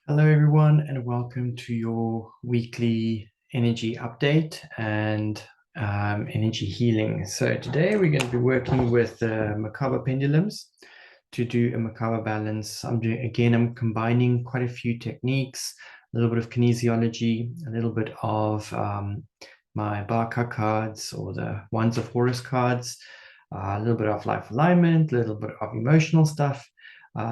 Hello, everyone, and welcome to your weekly energy update and energy healing. So today we're going to be working with the Merkaba pendulums to do a Merkaba balance. I'm combining quite a few techniques, a little bit of kinesiology, a little bit of my BaKa cards or the Wands of Horus cards, a little bit of life alignment, a little bit of emotional stuff.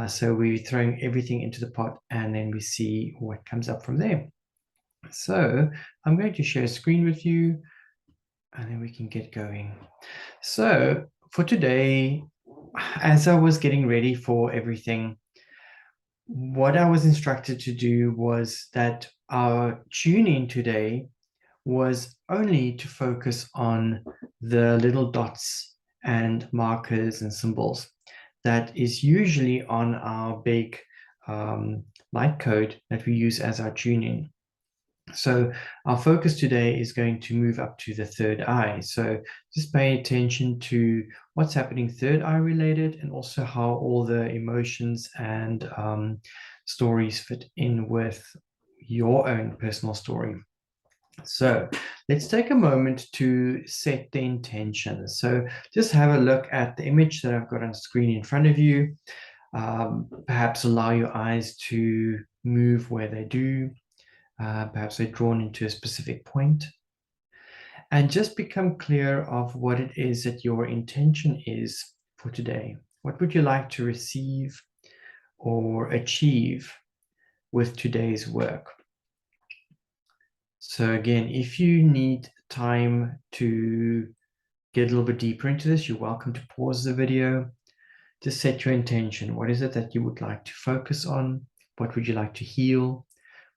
So we're throwing everything into the pot and then we see what comes up from there. So I'm going to share a screen with you and then we can get going. So for today, as I was getting ready for everything, what I was instructed to do was that our tune-in today was only to focus on the little dots and markers and symbols that is usually on our big light code that we use as our tune-in. So our focus today is going to move up to the third eye. So just pay attention to what's happening third eye related and also how all the emotions and stories fit in with your own personal story. So let's take a moment to set the intention. So just have a look at the image that I've got on screen in front of you. Perhaps allow your eyes to move where they do. Perhaps they're drawn into a specific point. And just become clear of what it is that your intention is for today. What would you like to receive or achieve with today's work? So again, if you need time to get a little bit deeper into this, you're welcome to pause the video. Just set your intention. What is it that you would like to focus on? What would you like to heal?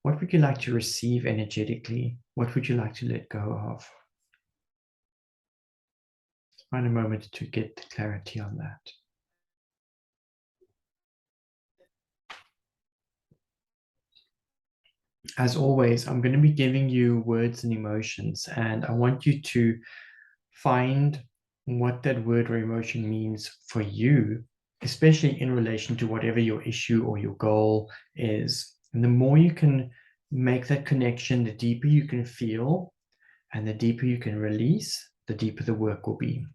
What would you like to receive energetically? What would you like to let go of? Find a moment to get clarity on that. As always, I'm going to be giving you words and emotions, and I want you to find what that word or emotion means for you, especially in relation to whatever your issue or your goal is. And the more you can make that connection, the deeper you can feel, and the deeper you can release, the deeper the work will be.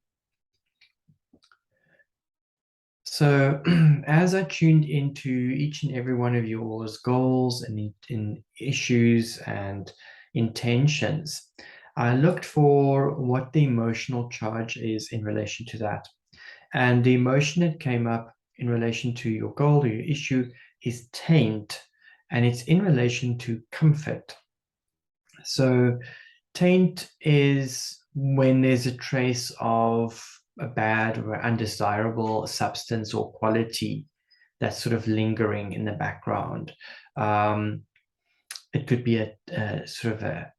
So as I tuned into each and every one of yours goals and in issues and intentions, I looked for what the emotional charge is in relation to that. And the emotion that came up in relation to your goal or your issue is taint, and it's in relation to comfort. So taint is when there's a trace of a bad or undesirable substance or quality that's sort of lingering in the background. It could be a sort of a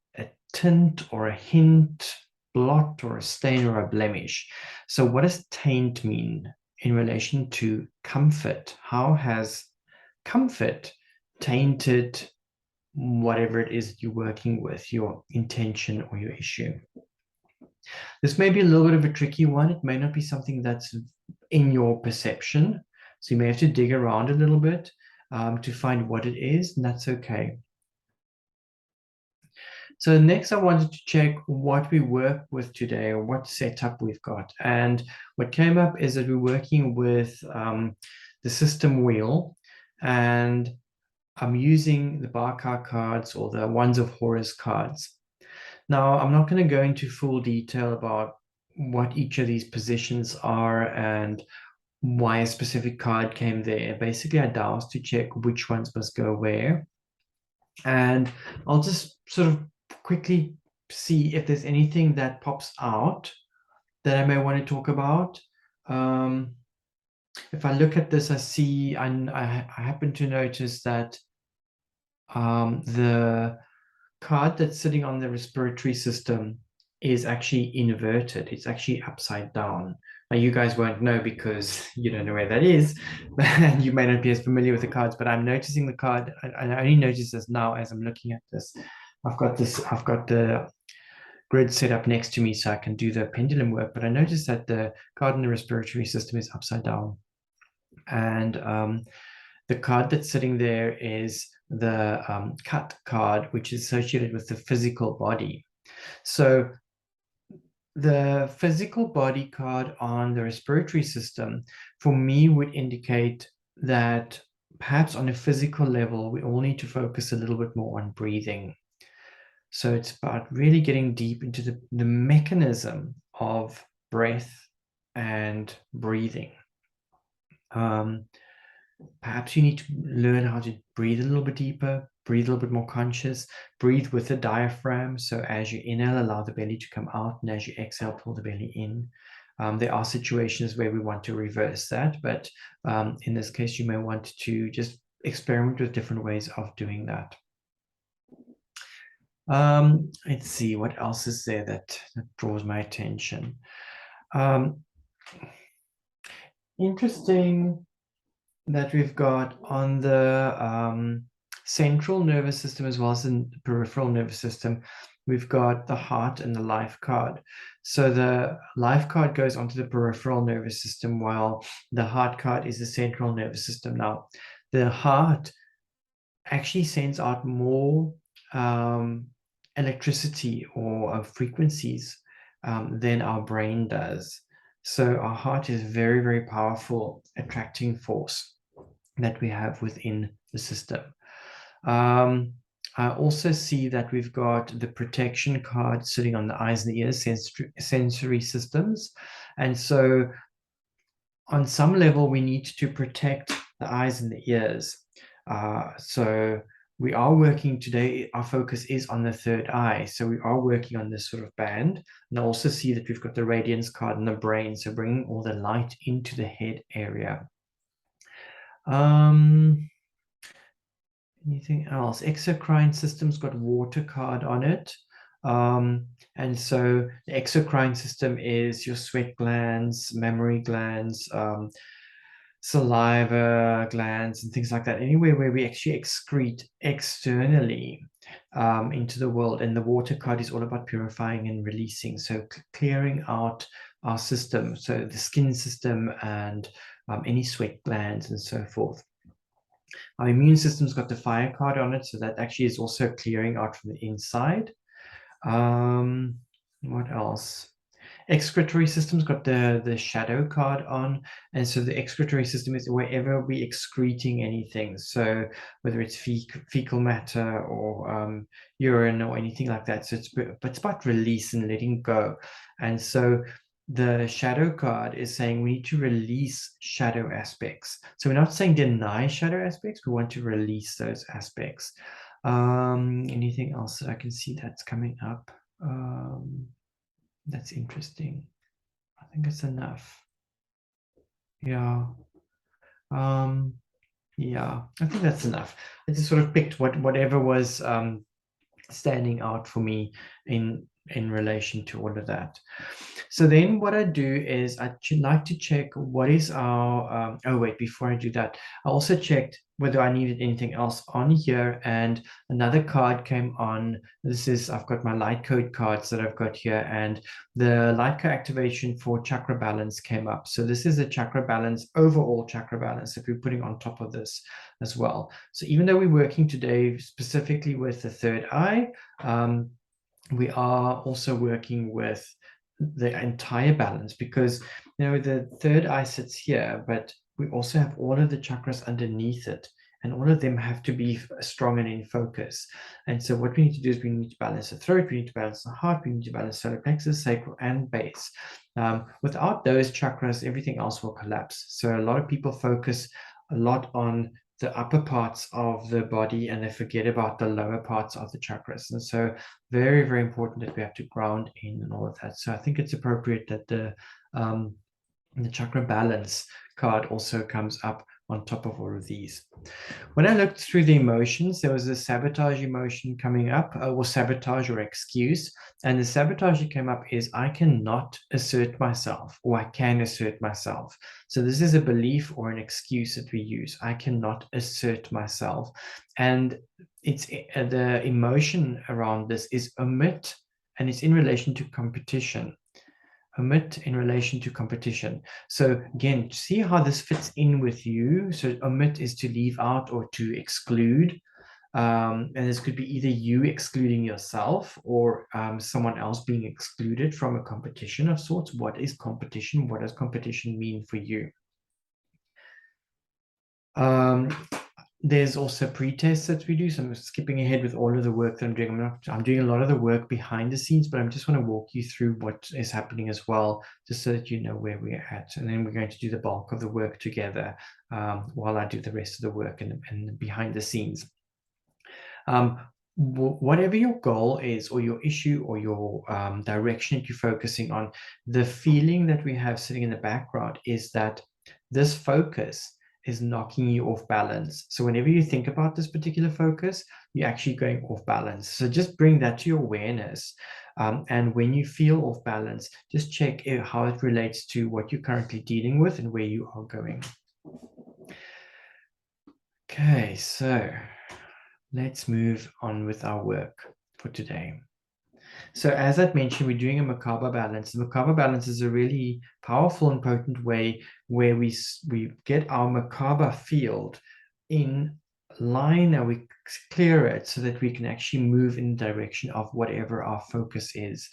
tint or a hint, blot or a stain or a blemish. So what does taint mean in relation to comfort? How has comfort tainted whatever it is that you're working with, your intention or your issue? This may be a little bit of a tricky one. It may not be something that's in your perception. So you may have to dig around a little bit to find what it is, and that's okay. So next I wanted to check what we work with today or what setup we've got. And what came up is that we're working with the system wheel, and I'm using the BaKa cards or the Wands of Horus cards. Now, I'm not going to go into full detail about what each of these positions are and why a specific card came there. Basically, I dowsed to check which ones must go where. And I'll just sort of quickly see if there's anything that pops out that I may want to talk about. If I look at this, I see, I happen to notice that the card that's sitting on the respiratory system is actually inverted. It's actually upside down. Now, you guys won't know because you don't know where that is, and you may not be as familiar with the cards, but I'm noticing the card. I only notice this now as I'm looking at this. I've got the grid set up next to me so I can do the pendulum work, but I noticed that the card in the respiratory system is upside down. And the card that's sitting there is the cut card, which is associated with the physical body. So the physical body card on the respiratory system, for me, would indicate that perhaps on a physical level, we all need to focus a little bit more on breathing. So it's about really getting deep into the mechanism of breath and breathing. Perhaps you need to learn how to breathe a little bit deeper, breathe a little bit more conscious, breathe with the diaphragm. So as you inhale, allow the belly to come out, and as you exhale, pull the belly in. There are situations where we want to reverse that, but in this case, you may want to just experiment with different ways of doing that. Let's see, what else is there that draws my attention? Interesting that we've got on the central nervous system as well as the peripheral nervous system, we've got the heart and the life card. So the life card goes onto the peripheral nervous system, while the heart card is the central nervous system. Now, the heart actually sends out more electricity or frequencies than our brain does. So our heart is very, very powerful attracting force that we have within the system. I also see that we've got the protection card sitting on the eyes and the ears, sensory systems. And so on some level, we need to protect the eyes and the ears. So we are working today, our focus is on the third eye. So we are working on this sort of band. And I also see that we've got the radiance card in the brain. So bringing all the light into the head area. Anything else? Exocrine system's got water card on it. And so the exocrine system is your sweat glands, mammary glands, saliva glands, and things like that. Anywhere where we actually excrete externally into the world. And the water card is all about purifying and releasing. So clearing out our system, so the skin system and any sweat glands and so forth. Our immune system's got the fire card on it, so that actually is also clearing out from the inside. What else? Excretory system's got the shadow card on, and so the excretory system is wherever we're excreting anything. So whether it's fecal matter or urine or anything like that. So it's about release and letting go. And so the shadow card is saying we need to release shadow aspects. So we're not saying deny shadow aspects, we want to release those aspects. Anything else that I can see that's coming up? That's interesting. I think it's enough. Yeah. Yeah, I think that's enough. I just sort of picked whatever was standing out for me in relation to all of that. So then what I do is I like to check what is our, oh wait, before I do that, I also checked whether I needed anything else on here, and another card came on. This is, I've got my light code cards that I've got here, and the light code activation for chakra balance came up. So this is a chakra balance, overall chakra balance that we're putting on top of this as well. So even though we're working today specifically with the third eye, we are also working with the entire balance, because the third eye sits here, but we also have all of the chakras underneath it, and all of them have to be strong and in focus. And so what we need to do is we need to balance the throat, we need to balance the heart, we need to balance solar plexus, sacral, and base. Without those chakras, everything else will collapse. So a lot of people focus a lot on the upper parts of the body and they forget about the lower parts of the chakras. And so very, very important that we have to ground in and all of that. So I think it's appropriate that the chakra balance card also comes up on top of all of these. When I looked through the emotions, there was a sabotage emotion coming up, or sabotage or excuse. And the sabotage that came up is I cannot assert myself, or I can assert myself. So this is a belief or an excuse that we use. I cannot assert myself. And it's the emotion around this is omit, and it's in relation to competition. Omit in relation to competition. So again, see how this fits in with you. So omit is to leave out or to exclude. And this could be either you excluding yourself or someone else being excluded from a competition of sorts. What is competition? What does competition mean for you? There's also pre-tests that we do. So I'm skipping ahead with all of the work that I'm doing. I'm doing a lot of the work behind the scenes, but I just want to walk you through what is happening as well, just so that you know where we're at. And then we're going to do the bulk of the work together while I do the rest of the work and behind the scenes. Whatever your goal is or your issue or your direction that you're focusing on, the feeling that we have sitting in the background is that this focus is knocking you off balance. So whenever you think about this particular focus, you're actually going off balance. So just bring that to your awareness. And when you feel off balance, just check how it relates to what you're currently dealing with and where you are going. Okay, so let's move on with our work for today. So as I've mentioned, we're doing a Merkaba balance. The Merkaba balance is a really powerful and potent way where we get our Merkaba field in line and we clear it so that we can actually move in the direction of whatever our focus is.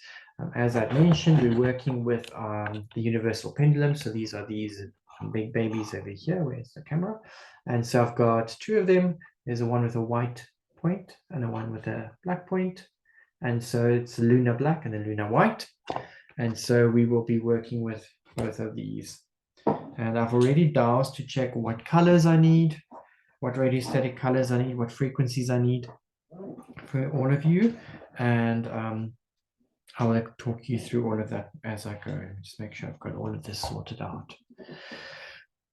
As I've mentioned, we're working with the universal pendulum. So these are these big babies over here. Where's the camera? And so I've got two of them. There's a one with a white point and a one with a black point. And so it's Luna Black and a Luna White. And so we will be working with both of these. And I've already dowsed to check what colors I need, what radiostatic colors I need, what frequencies I need for all of you. And I will talk you through all of that as I go. Just make sure I've got all of this sorted out.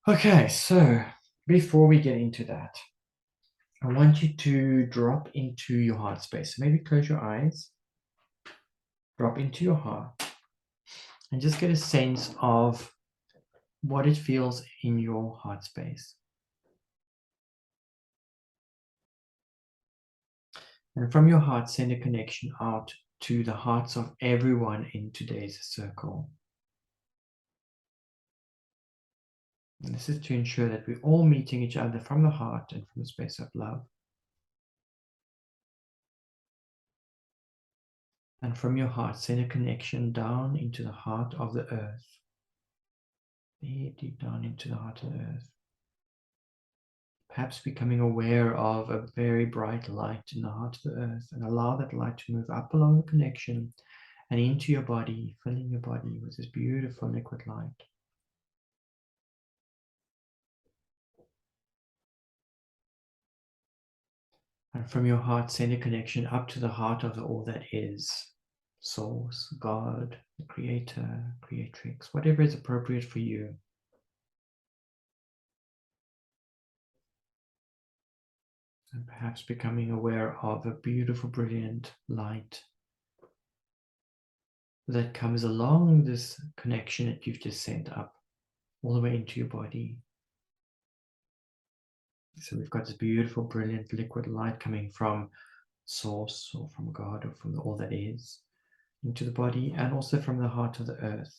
Okay, so before we get into that, I want you to drop into your heart space. So maybe close your eyes, drop into your heart, and just get a sense of what it feels in your heart space. And from your heart, send a connection out to the hearts of everyone in today's circle. And this is to ensure that we're all meeting each other from the heart and from a space of love. And from your heart, send a connection down into the heart of the earth. Deep down into the heart of the earth. Perhaps becoming aware of a very bright light in the heart of the earth, and allow that light to move up along the connection and into your body, filling your body with this beautiful liquid light. And from your heart, send a connection up to the heart of the all that is. Source, God, the Creator, Creatrix, whatever is appropriate for you. And perhaps becoming aware of a beautiful, brilliant light that comes along this connection that you've just sent up, all the way into your body. So we've got this beautiful, brilliant liquid light coming from Source or from God or from all that is into the body, and also from the heart of the earth.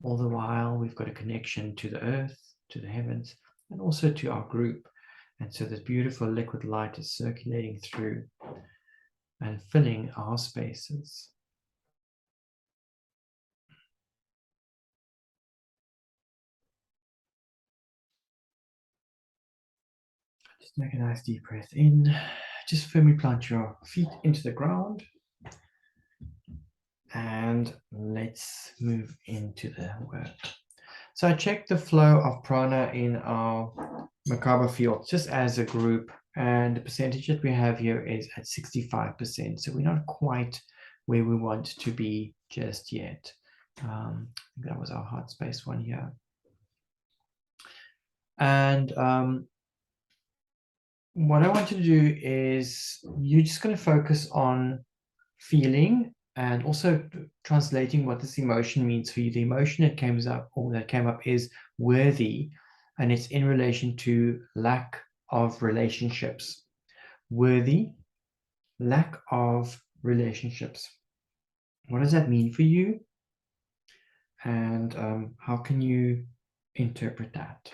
All the while, we've got a connection to the earth, to the heavens, and also to our group. And so this beautiful liquid light is circulating through and filling our spaces. Just make a nice deep breath in. Just firmly plant your feet into the ground. And let's move into the work. So I checked the flow of prana in our Merkaba field just as a group, and the percentage that we have here is at 65%. So we're not quite where we want to be just yet. I think that was our heart space one here. And what I want you to do is you're just going to focus on feeling and also translating what this emotion means for you. The emotion that came up is worthy, and it's in relation to lack of relationships. Worthy, lack of relationships. What does that mean for you? And how can you interpret that?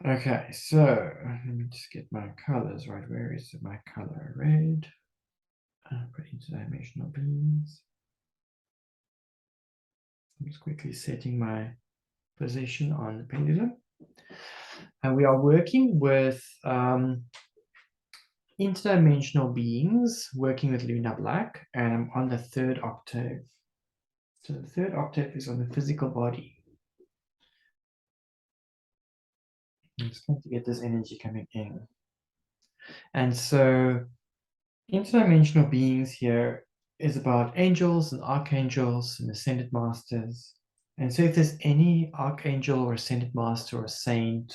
Okay, so let me just get my colors right. Where is my color? Red. Put into dimensional beams. I'm just quickly setting my position on the pendulum. And we are working with interdimensional beings, working with Luna Black, and I'm on the third octave. So the third octave is on the physical body. I'm just going to get this energy coming in. And so interdimensional beings here is about angels and archangels and ascended masters. And so if there's any archangel or ascended master or saint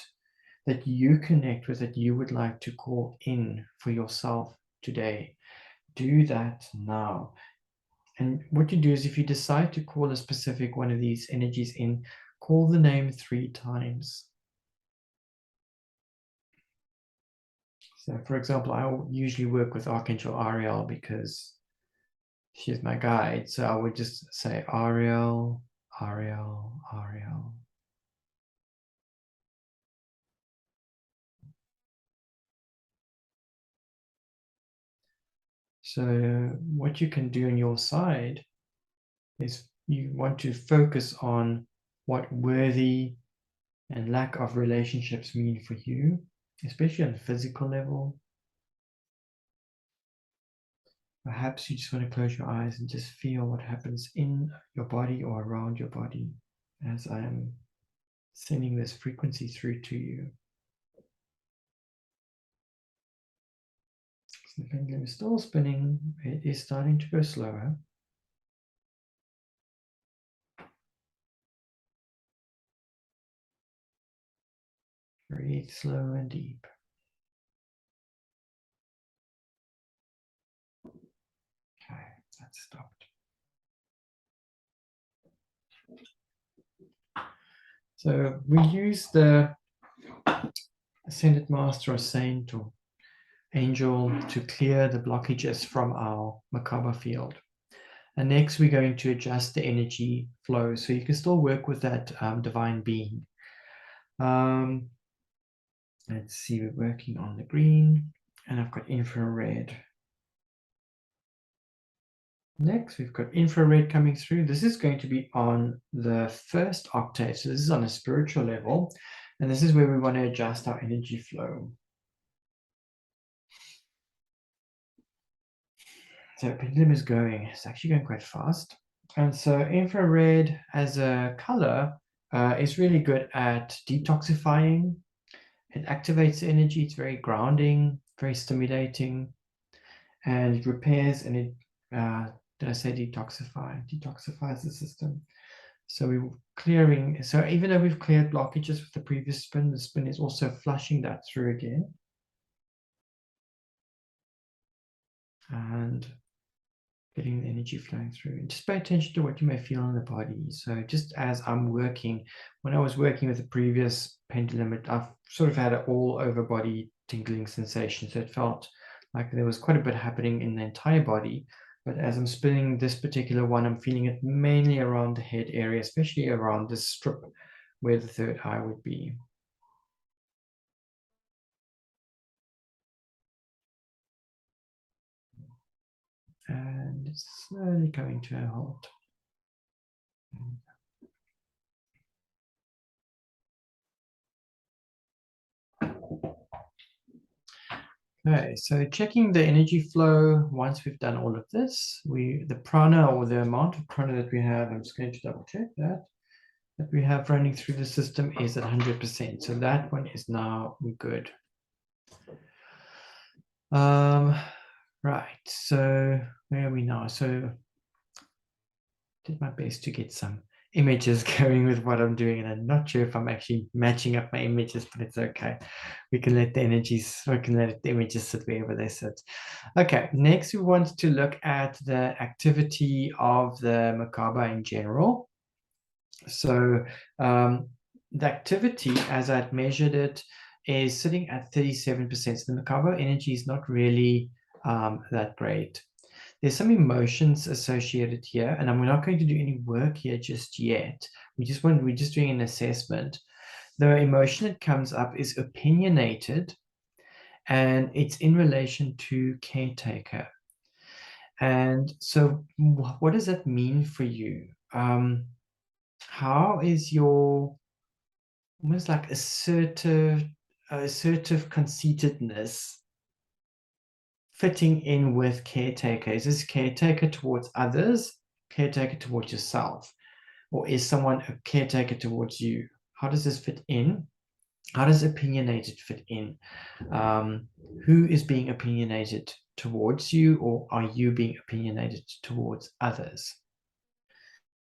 that you connect with, that you would like to call in for yourself today, do that now. And what you do is, if you decide to call a specific one of these energies in, call the name 3 times. So for example, I usually work with Archangel Ariel because she's my guide. So I would just say Ariel, Ariel, Ariel. So what you can do on your side is you want to focus on what worthy and lack of relationships mean for you, especially on the physical level. Perhaps you just want to close your eyes and just feel what happens in your body or around your body as I am sending this frequency through to you. So the pendulum is still spinning. It is starting to go slower. Breathe slow and deep. Okay, that's stopped. So we use the Ascended Master or Saint or Angel to clear the blockages from our Merkaba field. And next we're going to adjust the energy flow. So you can still work with that divine being. Let's see, we're working on the green and I've got infrared. Next, we've got infrared coming through. This is going to be on the first octave. So this is on a spiritual level. And this is where we want to adjust our energy flow. So pendulum is going, it's actually going quite fast. And so infrared as a color is really good at detoxifying. It activates energy. It's very grounding, very stimulating, and it repairs and it, did I say detoxify? Detoxifies the system. So we're clearing. So even though we've cleared blockages with the previous spin, the spin is also flushing that through again. And getting the energy flowing through. And just pay attention to what you may feel in the body. So just as I'm working, when I was working with the previous pendulum, I've sort of had an all over body tingling sensation. So it felt like there was quite a bit happening in the entire body. But as I'm spinning this particular one, I'm feeling it mainly around the head area, especially around this strip where the third eye would be. And it's slowly coming to a halt. Okay, so checking the energy flow, once we've done all of this, the prana, or the amount of prana that we have, I'm just going to double check that we have running through the system is at 100%. So that one is now good. Right, so where are we now? So did my best to get some images going with what I'm doing, and I'm not sure if I'm actually matching up my images, but it's okay. We can let the images sit wherever they sit. Okay, next we want to look at the activity of the Merkaba in general. So the activity, as I'd measured it, is sitting at 37%. So the Merkaba energy is not really that great. There's some emotions associated here, and we're not going to do any work here just yet. We're just doing an assessment. The emotion that comes up is opinionated, and it's in relation to caretaker. And so what does that mean for you? How is your almost like assertive conceitedness fitting in with caretaker? Is this caretaker towards others, caretaker towards yourself, or is someone a caretaker towards you? How does this fit in? How does opinionated fit in? Who is being opinionated towards you, or are you being opinionated towards others?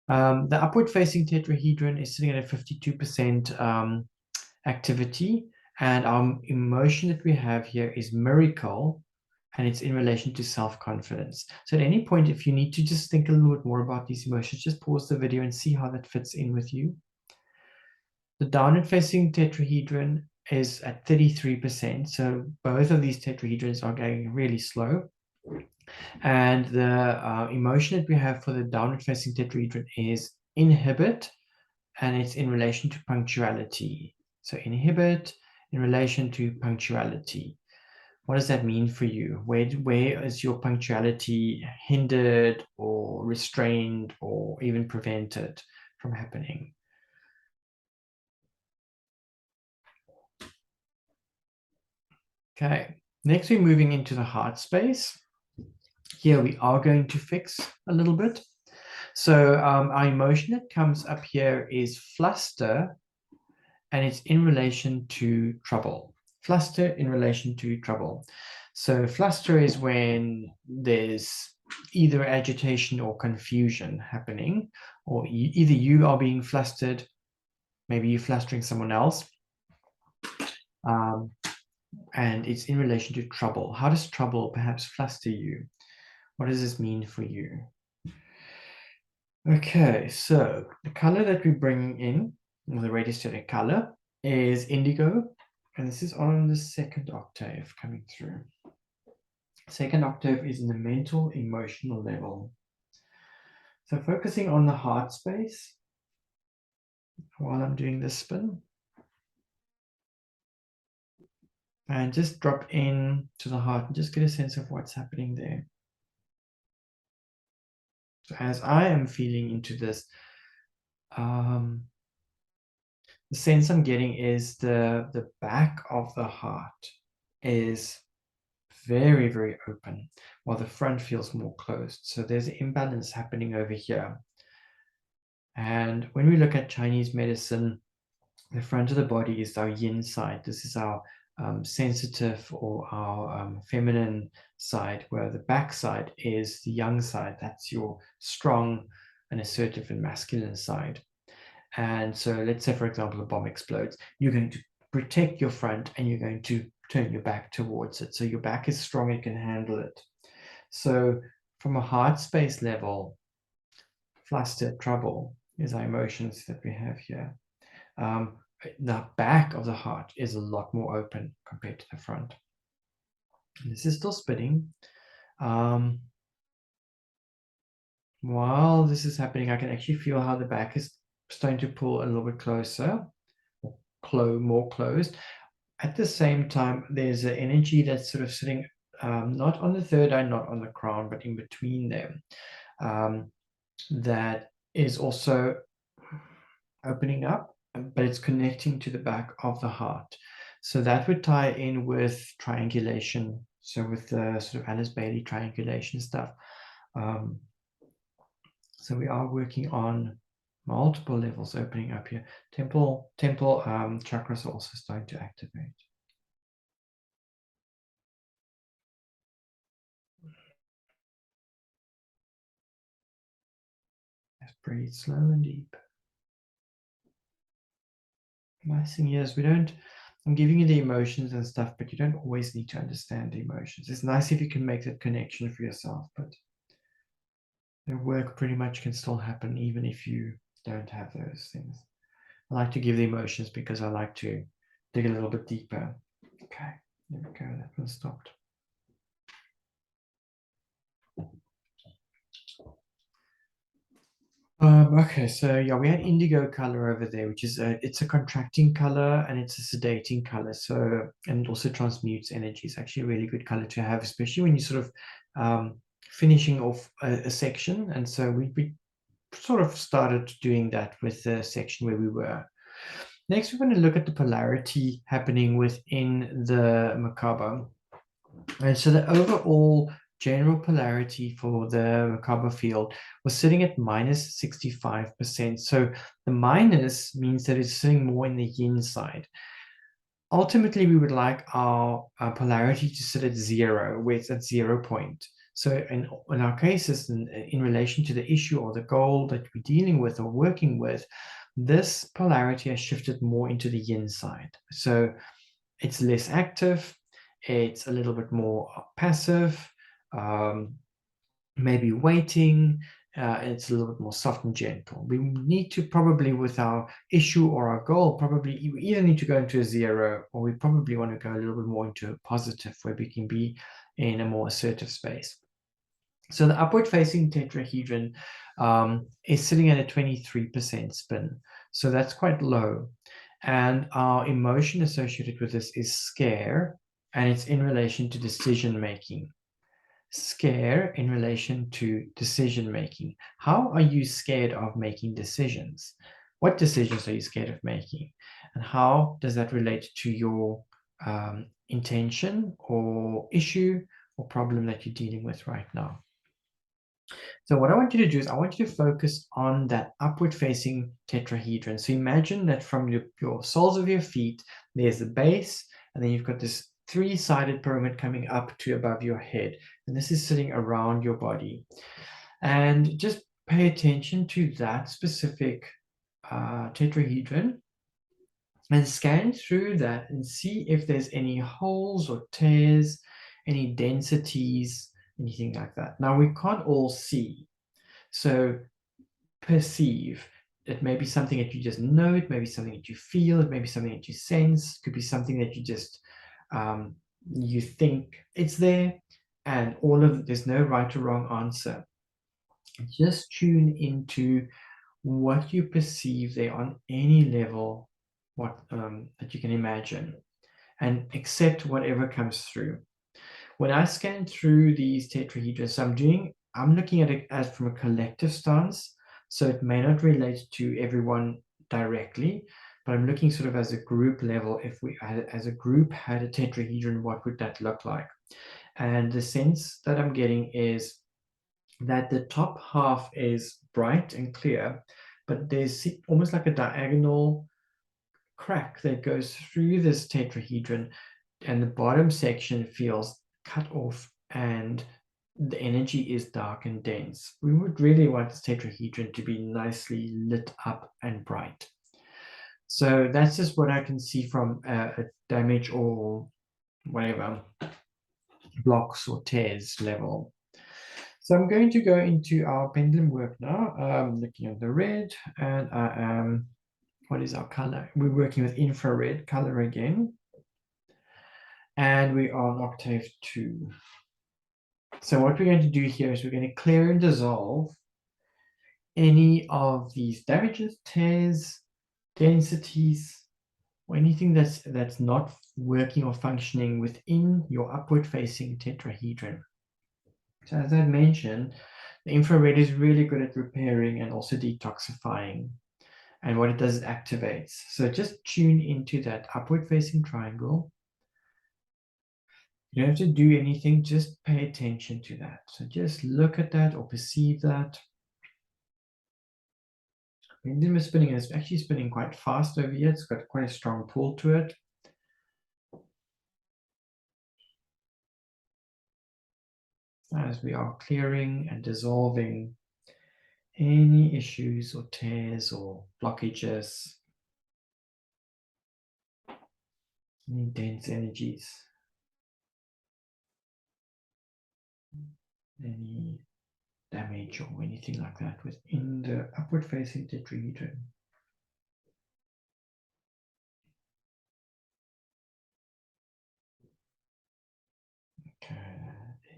The upward facing tetrahedron is sitting at a 52% activity, and our emotion that we have here is miracle, and it's in relation to self-confidence. So at any point, if you need to just think a little bit more about these emotions, just pause the video and see how that fits in with you. The downward facing tetrahedron is at 33%. So both of these tetrahedrons are going really slow. And the emotion that we have for the downward facing tetrahedron is inhibit, and it's in relation to punctuality. So inhibit in relation to punctuality. What does that mean for you? Where is your punctuality hindered or restrained or even prevented from happening? Okay, next we're moving into the heart space. Here we are going to fix a little bit. So our emotion that comes up here is fluster, and it's in relation to trouble. Fluster in relation to trouble. So fluster is when there's either agitation or confusion happening, or either you are being flustered, maybe you're flustering someone else, and it's in relation to trouble. How does trouble perhaps fluster you? What does this mean for you? Okay, so the color that we're bringing in, or the radiostatic color, is indigo, and this is on the second octave coming through. Second octave is in the mental, emotional level. So focusing on the heart space while I'm doing this spin. And just drop in to the heart and just get a sense of what's happening there. So as I am feeling into this, the sense I'm getting is the back of the heart is very, very open, while the front feels more closed. So there's an imbalance happening over here. And when we look at Chinese medicine, the front of the body is our yin side. This is our sensitive or our feminine side, where the back side is the yang side. That's your strong and assertive and masculine side. And so let's say, for example, a bomb explodes. You're going to protect your front and you're going to turn your back towards it. So your back is strong, it can handle it. So from a heart space level, fluster, trouble is our emotions that we have here. The back of the heart is a lot more open compared to the front. And this is still spinning. While this is happening, I can actually feel how the back is starting to pull a little bit closer, more closed. At the same time, there's an energy that's sort of sitting not on the third eye, not on the crown, but in between them. That is also opening up, but it's connecting to the back of the heart. So that would tie in with triangulation. So with the sort of Alice Bailey triangulation stuff. So we are working on multiple levels opening up here. Temple chakras are also starting to activate. Just breathe slow and deep. Nice thing is I'm giving you the emotions and stuff, but you don't always need to understand the emotions. It's nice if you can make that connection for yourself, but the work pretty much can still happen even if you don't have those things. I like to give the emotions because I like to dig a little bit deeper. Okay, there we go. That one stopped. Okay, so yeah, we had indigo color over there, which is it's a contracting color and it's a sedating color. So, and it also transmutes energy. It's actually a really good color to have, especially when you're sort of finishing off a section. And so we sort of started doing that with the section where we were. Next, we're going to look at the polarity happening within the Merkaba. And so the overall general polarity for the Merkaba field was sitting at minus 65%. So the minus means that it's sitting more in the yin side. Ultimately, we would like our polarity to sit at zero, where it's at 0 point. So in our cases, in relation to the issue or the goal that we're dealing with or working with, this polarity has shifted more into the yin side. So it's less active, it's a little bit more passive, um, maybe waiting, it's a little bit more soft and gentle. We need to probably, with our issue or our goal, probably you either need to go into a zero or we probably want to go a little bit more into a positive where we can be in a more assertive space. So the upward facing tetrahedron is sitting at a 23% spin. So that's quite low. And our emotion associated with this is scare, and it's in relation to decision making. Scare in relation to decision making. How are you scared of making decisions? What decisions are you scared of making? And how does that relate to your intention or issue or problem that you're dealing with right now? So what I want you to do is I want you to focus on that upward facing tetrahedron. So imagine that from your soles of your feet, there's the base, and then you've got this three-sided pyramid coming up to above your head. And this is sitting around your body. And just pay attention to that specific tetrahedron and scan through that and see if there's any holes or tears, any densities, anything like that. Now, we can't all see. So perceive. It may be something that you just know, it may be something that you feel, it may be something that you sense, it could be something that you just you think it's there, and all of there's no right or wrong answer. Just tune into what you perceive there on any level, what that you can imagine, and accept whatever comes through. When I scan through these tetrahedrons, I'm looking at it as from a collective stance. So it may not relate to everyone directly, but I'm looking sort of as a group level. If we as a group had a tetrahedron, what would that look like? And the sense that I'm getting is that the top half is bright and clear, but there's almost like a diagonal crack that goes through this tetrahedron, and the bottom section feels cut off and the energy is dark and dense. We would really want this tetrahedron to be nicely lit up and bright. So that's just what I can see from a damage or whatever, blocks or tears level. So I'm going to go into our pendulum work now. Looking at the red, and I am, what is our color? We're working with infrared color again. And we are on octave 2. So what we're going to do here is we're going to clear and dissolve any of these damages, tears, densities, or anything that's not working or functioning within your upward facing tetrahedron. So as I mentioned, the infrared is really good at repairing and also detoxifying. And what it does is activates. So just tune into that upward facing triangle. You don't have to do anything, just pay attention to that. So just look at that or perceive that. Pendulum is spinning, and it's actually spinning quite fast over here. It's got quite a strong pull to it. As we are clearing and dissolving any issues or tears or blockages, any dense energies, any damage or anything like that within the upward facing tetrahedron. Okay,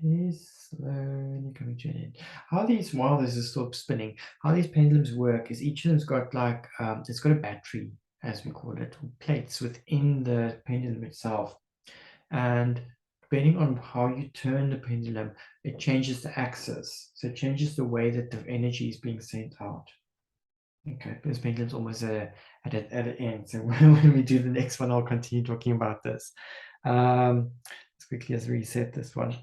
is slowly coming to an end. How these, while this is still spinning, how these pendulums work is each of them's got like, it's got a battery, as we call it, or plates within the pendulum itself. And depending on how you turn the pendulum, it changes the axis. So it changes the way that the energy is being sent out. Okay, this pendulum's almost at an end. So when we do the next one, I'll continue talking about this. As quickly as reset this one.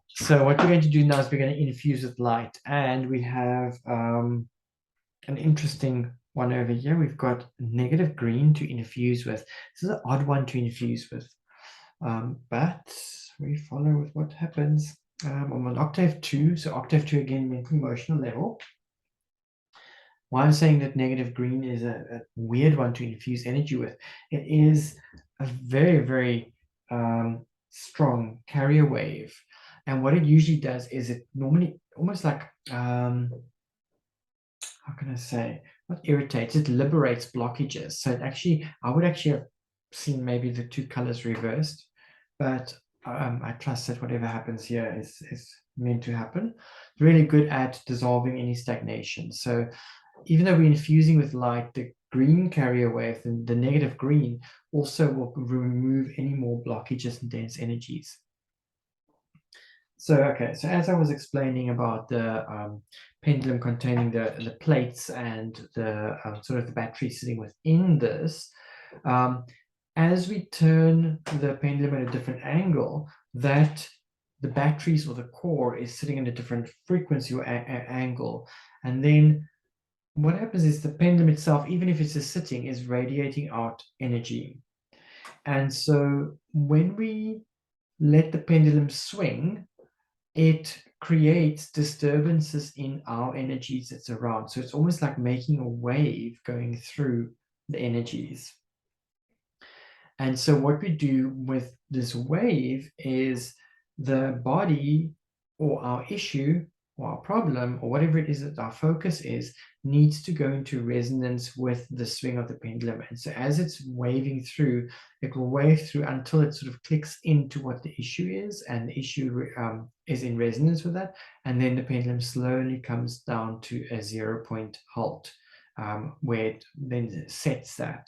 So what we're going to do now is we're going to infuse with light. And we have an interesting one over here. We've got negative green to infuse with. This is an odd one to infuse with. But we follow with what happens. I'm on octave 2. So octave 2, again, mental emotional level. Why I'm saying that negative green is a weird one to infuse energy with. It is a very, very strong carrier wave. And what it usually does is it normally almost like, how can I say, not irritates, it liberates blockages. So it actually, I would actually have seen maybe the two colors reversed, but I trust that whatever happens here is meant to happen. It's really good at dissolving any stagnation. So even though we're infusing with light, the green carrier wave, the negative green, also will remove any more blockages and dense energies. So, okay, so as I was explaining about the pendulum containing the plates and the sort of the battery sitting within this, as we turn the pendulum at a different angle, that the batteries or the core is sitting in a different frequency or angle. And then what happens is the pendulum itself, even if it's just sitting, is radiating out energy. And so when we let the pendulum swing, it creates disturbances in our energies that's around. So it's almost like making a wave going through the energies. And so what we do with this wave is the body or our issue or our problem or whatever it is that our focus is needs to go into resonance with the swing of the pendulum. And so as it's waving through, it will wave through until it sort of clicks into what the issue is, and the issue is in resonance with that. And then the pendulum slowly comes down to a 0-point halt, where it then sets that.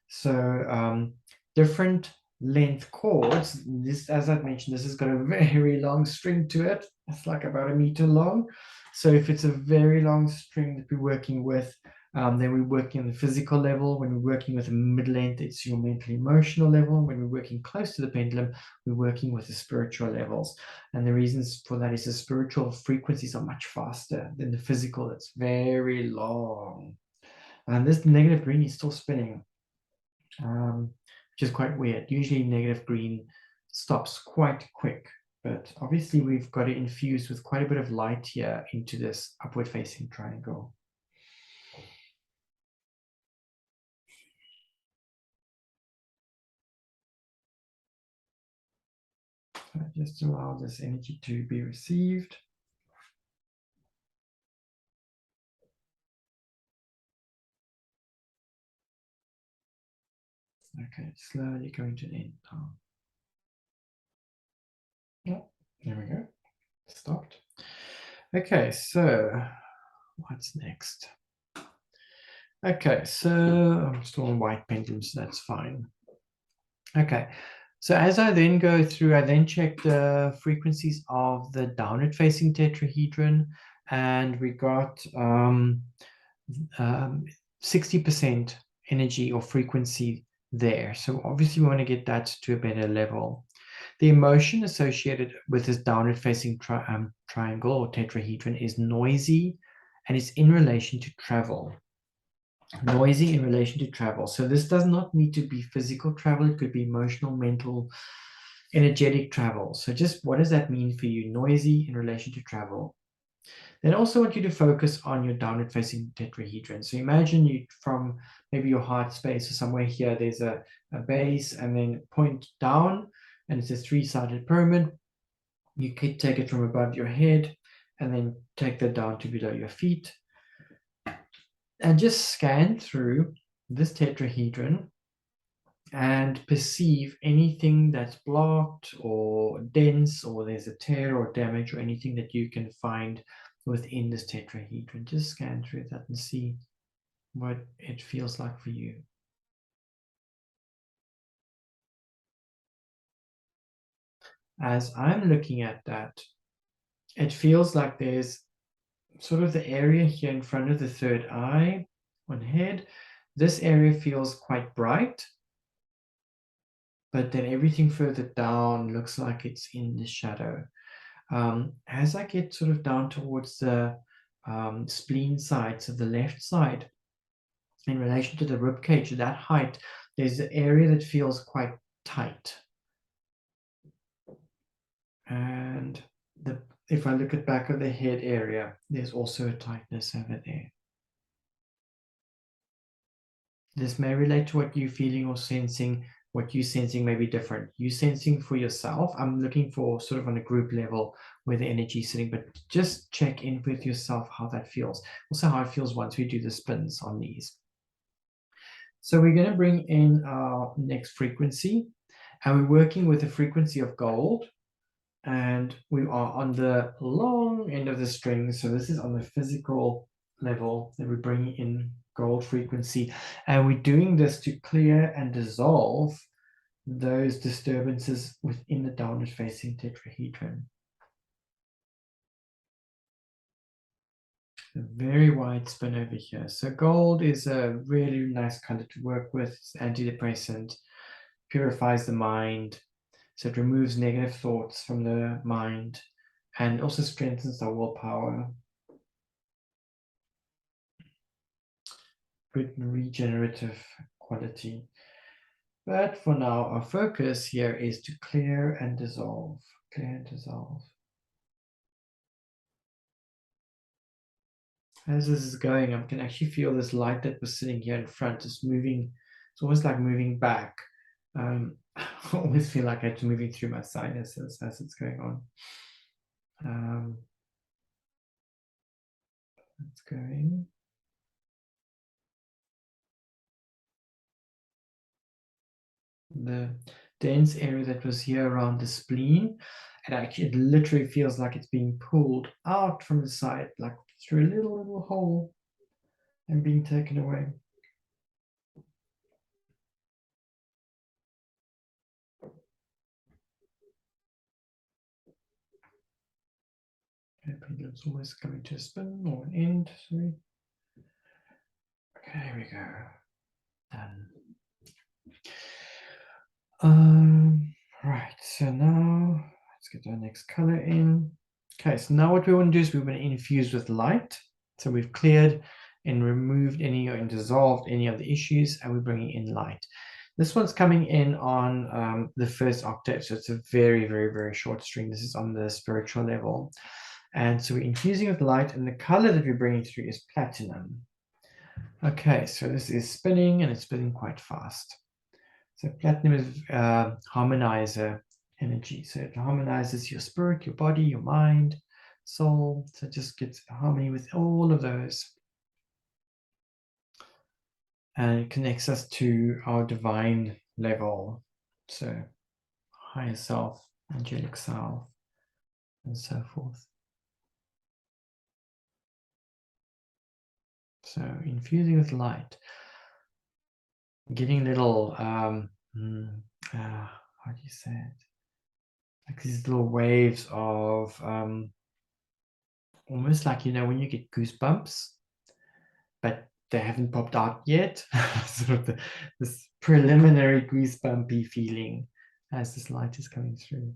So different length cords, this, as I've mentioned, this has got a very long string to it. It's like about 1 meter long. So if it's a very long string that we're working with, then we're working on the physical level. When we're working with a mid-length, it's your mental emotional level. When we're working close to the pendulum, we're working with the spiritual levels. And the reasons for that is the spiritual frequencies are much faster than the physical. It's very long. And this negative green is still spinning, which is quite weird. Usually negative green stops quite quick, but obviously we've got to infuse with quite a bit of light here into this upward facing triangle. So just allow this energy to be received. Okay, slowly going to end now. Oh, there we go. Stopped. Okay, so what's next? Okay, so I'm still on white pendulums, so that's fine. Okay, so as I then go through, I then check the frequencies of the downward facing tetrahedron, and we got 60% energy or frequency there. So obviously we want to get that to a better level. The emotion associated with this downward facing triangle or tetrahedron is noisy, and it's in relation to travel. Noisy in relation to travel. So this does not need to be physical travel. It could be emotional, mental, energetic travel. So just what does that mean for you? Noisy in relation to travel. Then I also want you to focus on your downward facing tetrahedron. So imagine you from maybe your heart space or somewhere here, there's a base and then point down, and it's a 3-sided pyramid. You could take it from above your head and then take that down to below your feet. And just scan through this tetrahedron and perceive anything that's blocked or dense, or there's a tear or damage or anything that you can find within this tetrahedron. Just scan through that and see what it feels like for you. As I'm looking at that, it feels like there's sort of the area here in front of the third eye on head. This area feels quite bright, but then everything further down looks like it's in the shadow. As I get sort of down towards the spleen side, so the left side, in relation to the rib cage, that height, there's an area that feels quite tight. And if I look at back of the head area, there's also a tightness over there. This may relate to what you're feeling or sensing. What you're sensing may be different. You sensing for yourself. I'm looking for sort of on a group level where the energy is sitting, but just check in with yourself how that feels. Also how it feels once we do the spins on these. So we're going to bring in our next frequency, and we're working with the frequency of gold, and we are on the long end of the string. So this is on the physical level that we're bringing in gold frequency, and we're doing this to clear and dissolve those disturbances within the downward facing tetrahedron. A very wide spin over here. So gold is a really nice color to work with. It's antidepressant, purifies the mind, so it removes negative thoughts from the mind and also strengthens our willpower. Good regenerative quality. But for now, our focus here is to clear and dissolve. Clear and dissolve. As this is going, I can actually feel this light that was sitting here in front is moving. It's almost like moving back. I always feel like it's moving through my sinuses as it's going on. It's going. The dense area that was here around the spleen, and actually it literally feels like it's being pulled out from the side, like through a little hole and being taken away. Okay, pendulum's almost coming to a spin or an end, sorry. Okay, here we go. Done. Right, so now let's get our next color in. Okay, so now what we want to do is we want to infuse with light. So we've cleared and removed any and dissolved any of the issues, and we're bringing in light. This one's coming in on the first octave, so it's a very short string. This is on the spiritual level. And so we're infusing with light, and the color that we're bringing through is platinum. Okay, so this is spinning, and it's spinning quite fast. So platinum is harmonizer energy. So it harmonizes your spirit, your body, your mind, soul. So it just gets harmony with all of those. And it connects us to our divine level. So higher self, angelic self, and so forth. So infusing with light. Getting little, how do you say it? Like these little waves of almost like, you know, when you get goosebumps, but they haven't popped out yet. Sort of this preliminary goosebumpy feeling as this light is coming through.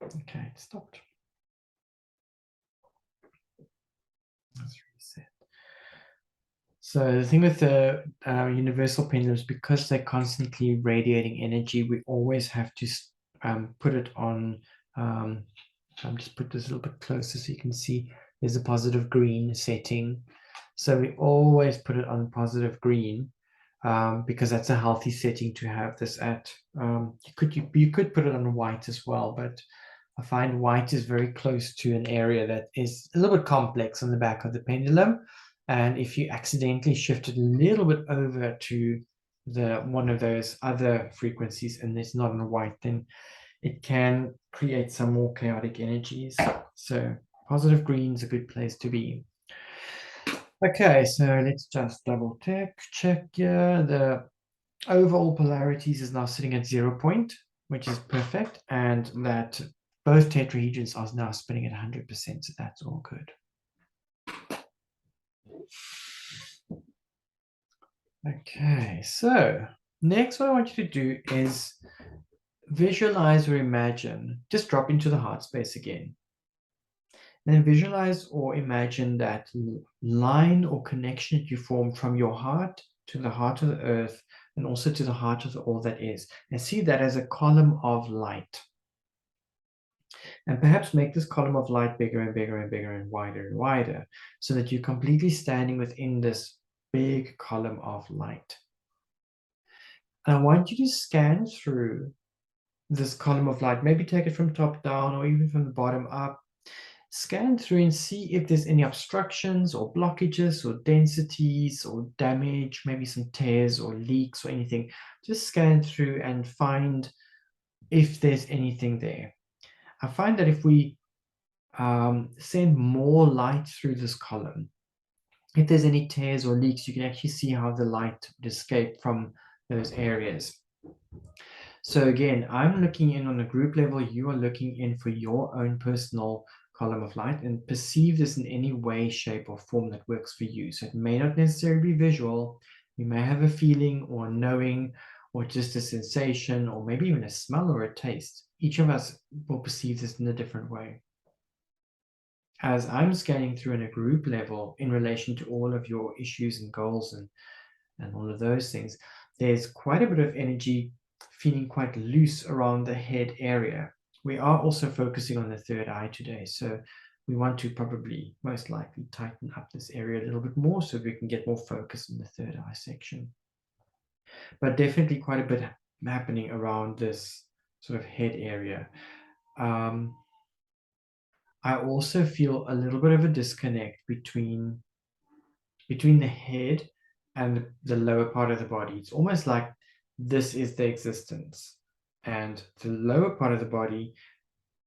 Okay, it stopped. Let's reset. So the thing with the universal pendulums, because they're constantly radiating energy, we always have to put it on. I'll just put this a little bit closer so you can see there's a positive green setting. So we always put it on positive green because that's a healthy setting to have this at. You could put it on white as well, but I find white is very close to an area that is a little bit complex on the back of the pendulum. And if you accidentally shift it a little bit over to one of those other frequencies and it's not in white, then it can create some more chaotic energies. So positive green is a good place to be. Okay, so let's just double check here. The overall polarities is now sitting at 0 point, which is perfect, and that both tetrahedrons are now spinning at 100%, so that's all good. Okay, so next what I want you to do is visualize or imagine, just drop into the heart space again. Then visualize or imagine that line or connection that you form from your heart to the heart of the earth and also to the heart of all that is. And see that as a column of light. And perhaps make this column of light bigger and bigger and bigger and wider so that you're completely standing within this big column of light. And I want you to scan through this column of light, maybe take it from top down or even from the bottom up. Scan through and see if there's any obstructions or blockages or densities or damage, maybe some tears or leaks or anything. Just scan through and find if there's anything there. I find that if we send more light through this column, if there's any tears or leaks, you can actually see how the light would escape from those areas. So again, I'm looking in on a group level, you are looking in for your own personal column of light and perceive this in any way, shape, or form that works for you. So it may not necessarily be visual. You may have a feeling or knowing or just a sensation or maybe even a smell or a taste. Each of us will perceive this in a different way. As I'm scanning through in a group level in relation to all of your issues and goals and all of those things, there's quite a bit of energy feeling quite loose around the head area. We are also focusing on the third eye today, so we want to probably most likely tighten up this area a little bit more so we can get more focus in the third eye section. But definitely quite a bit happening around this sort of head area. I also feel a little bit of a disconnect between the head and the lower part of the body. It's almost like this is the existence and the lower part of the body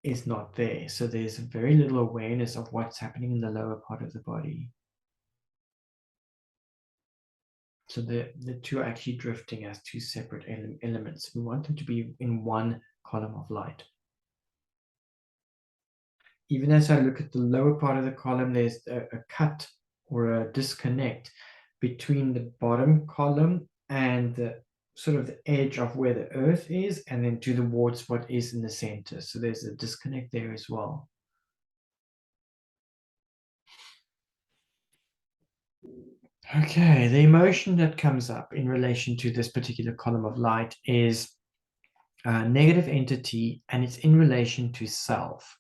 is not there. So there's very little awareness of what's happening in the lower part of the body. So the two are actually drifting as two separate elements. We want them to be in one column of light. Even as I look at the lower part of the column, there's a cut or a disconnect between the bottom column and the sort of the edge of where the earth is and then towards what is in the center. So there's a disconnect there as well. Okay, the emotion that comes up in relation to this particular column of light is a negative entity, and it's in relation to self.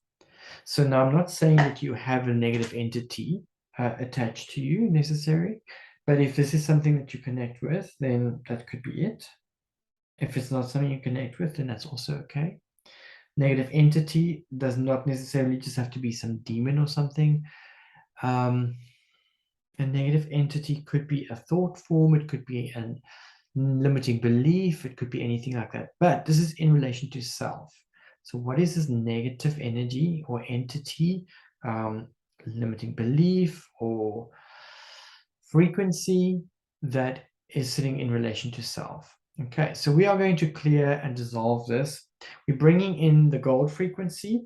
So now I'm not saying that you have a negative entity attached to you necessarily, but if this is something that you connect with, then that could be it. If it's not something you connect with, then that's also okay. Negative entity does not necessarily just have to be some demon or something. A negative entity could be a thought form, it could be a limiting belief, it could be anything like that. But this is in relation to self. So what is this negative energy or entity, limiting belief or frequency that is sitting in relation to self? Okay, so we are going to clear and dissolve this. We're bringing in the gold frequency,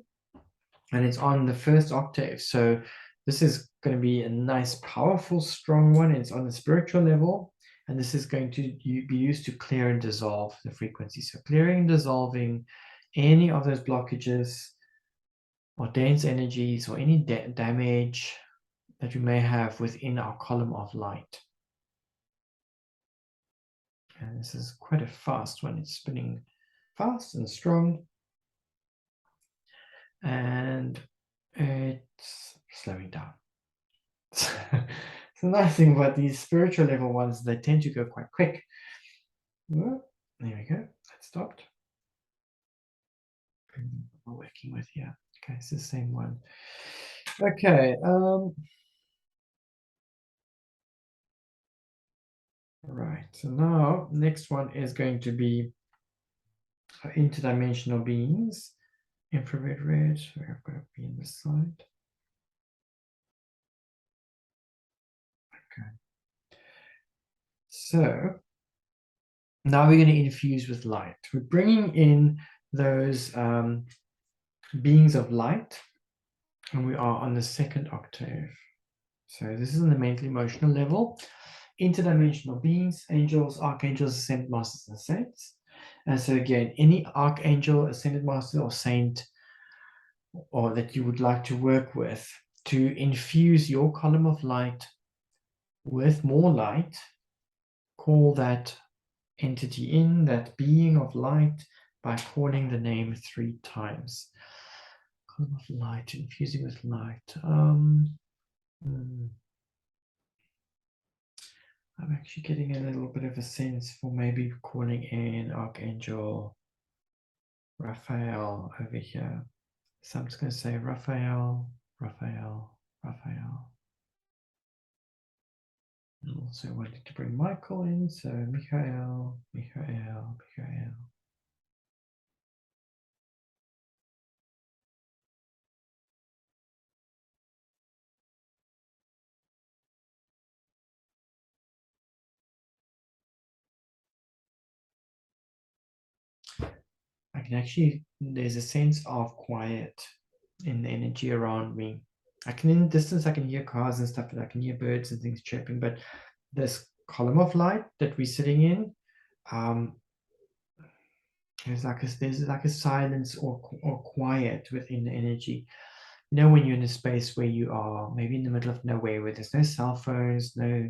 and it's on the first octave. So this is going to be a nice, powerful, strong one. It's on the spiritual level, and this is going to be used to clear and dissolve the frequency. So clearing and dissolving any of those blockages or dense energies or any damage that we may have within our column of light. And this is quite a fast one. It's spinning fast and strong. And it's slowing down. So the nice thing about these spiritual level ones, they tend to go quite quick. Well, there we go. That stopped. we're working with here. Okay, it's the same one. Okay. Right. So now next one is going to be interdimensional beings. Infrared red. Where I've got to be in the side. Okay. So now we're going to infuse with light. We're bringing in those beings of light, and we are on the second octave. So this is on the mental emotional level. Interdimensional beings, angels, archangels, ascended masters, and saints. And so again, any archangel, ascended master, or saint, or that you would like to work with to infuse your column of light with more light, call that entity in, that being of light, by calling the name 3 times. Column of light, infusing with light. I'm actually getting a little bit of a sense for maybe calling in Archangel Raphael over here. So I'm just going to say Raphael, Raphael, Raphael. And also wanting to bring Michael in, so Michael, Michael, Michael. I can actually, there's a sense of quiet in the energy around me. I can, in the distance, I can hear cars and stuff, and I can hear birds and things chirping, but this column of light that we're sitting in, there's like a silence or quiet within the energy. You know, when you're in a space where you are maybe in the middle of nowhere, where there's no cell phones, no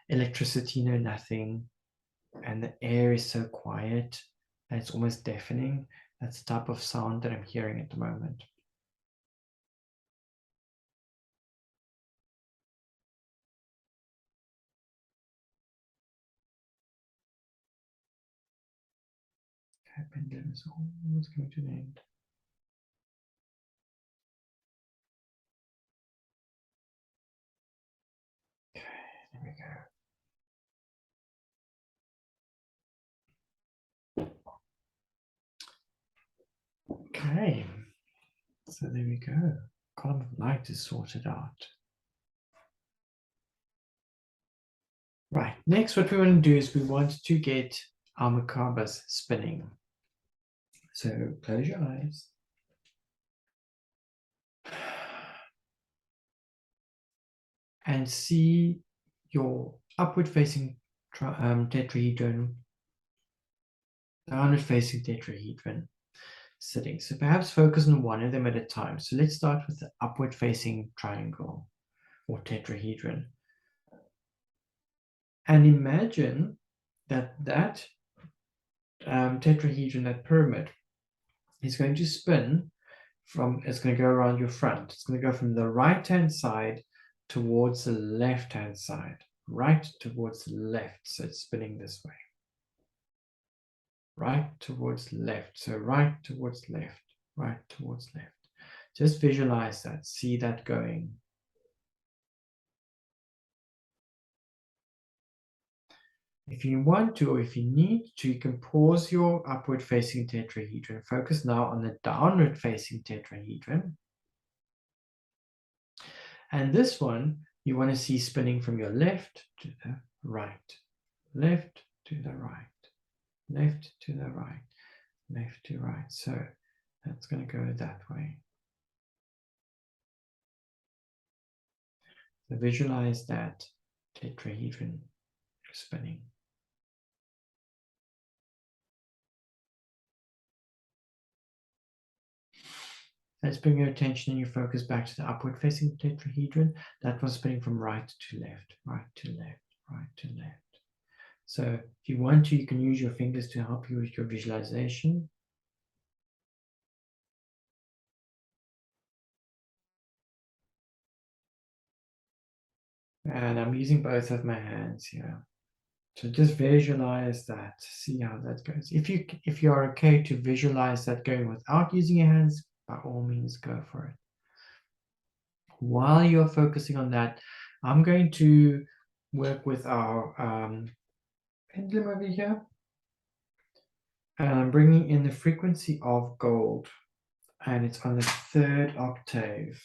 electricity, no nothing, and the air is so quiet and it's almost deafening. That's the type of sound that I'm hearing at the moment. Okay, pendulum is almost coming to an end. Okay, there we go. Okay, so there we go. Column of light is sorted out. Right, next what we want to do is we want to get our macabres spinning. So close your eyes. And see your upward facing tetrahedron, downward facing tetrahedron sitting. So perhaps focus on one of them at a time. So let's start with the upward facing triangle or tetrahedron. And imagine that tetrahedron, that pyramid, is going to spin it's going to go around your front. It's going to go from the right-hand side towards the left-hand side, right towards the left. So it's spinning this way. Right towards left. So right towards left, right towards left. Just visualize that, see that going. If you want to, or if you need to, you can pause your upward facing tetrahedron. Focus now on the downward facing tetrahedron. And this one, you want to see spinning from your left to the right, left to the right, left to the right, left to right. So that's going to go that way. So visualize that tetrahedron spinning. Let's bring your attention and your focus back to the upward facing tetrahedron. That was spinning from right to left, right to left, right to left. So if you want to, you can use your fingers to help you with your visualization. And I'm using both of my hands here. So just visualize that, see how that goes. If you're okay to visualize that going without using your hands, by all means, go for it. While you're focusing on that, I'm going to work with our pendulum over here. And I'm bringing in the frequency of gold. And it's on the 3rd octave.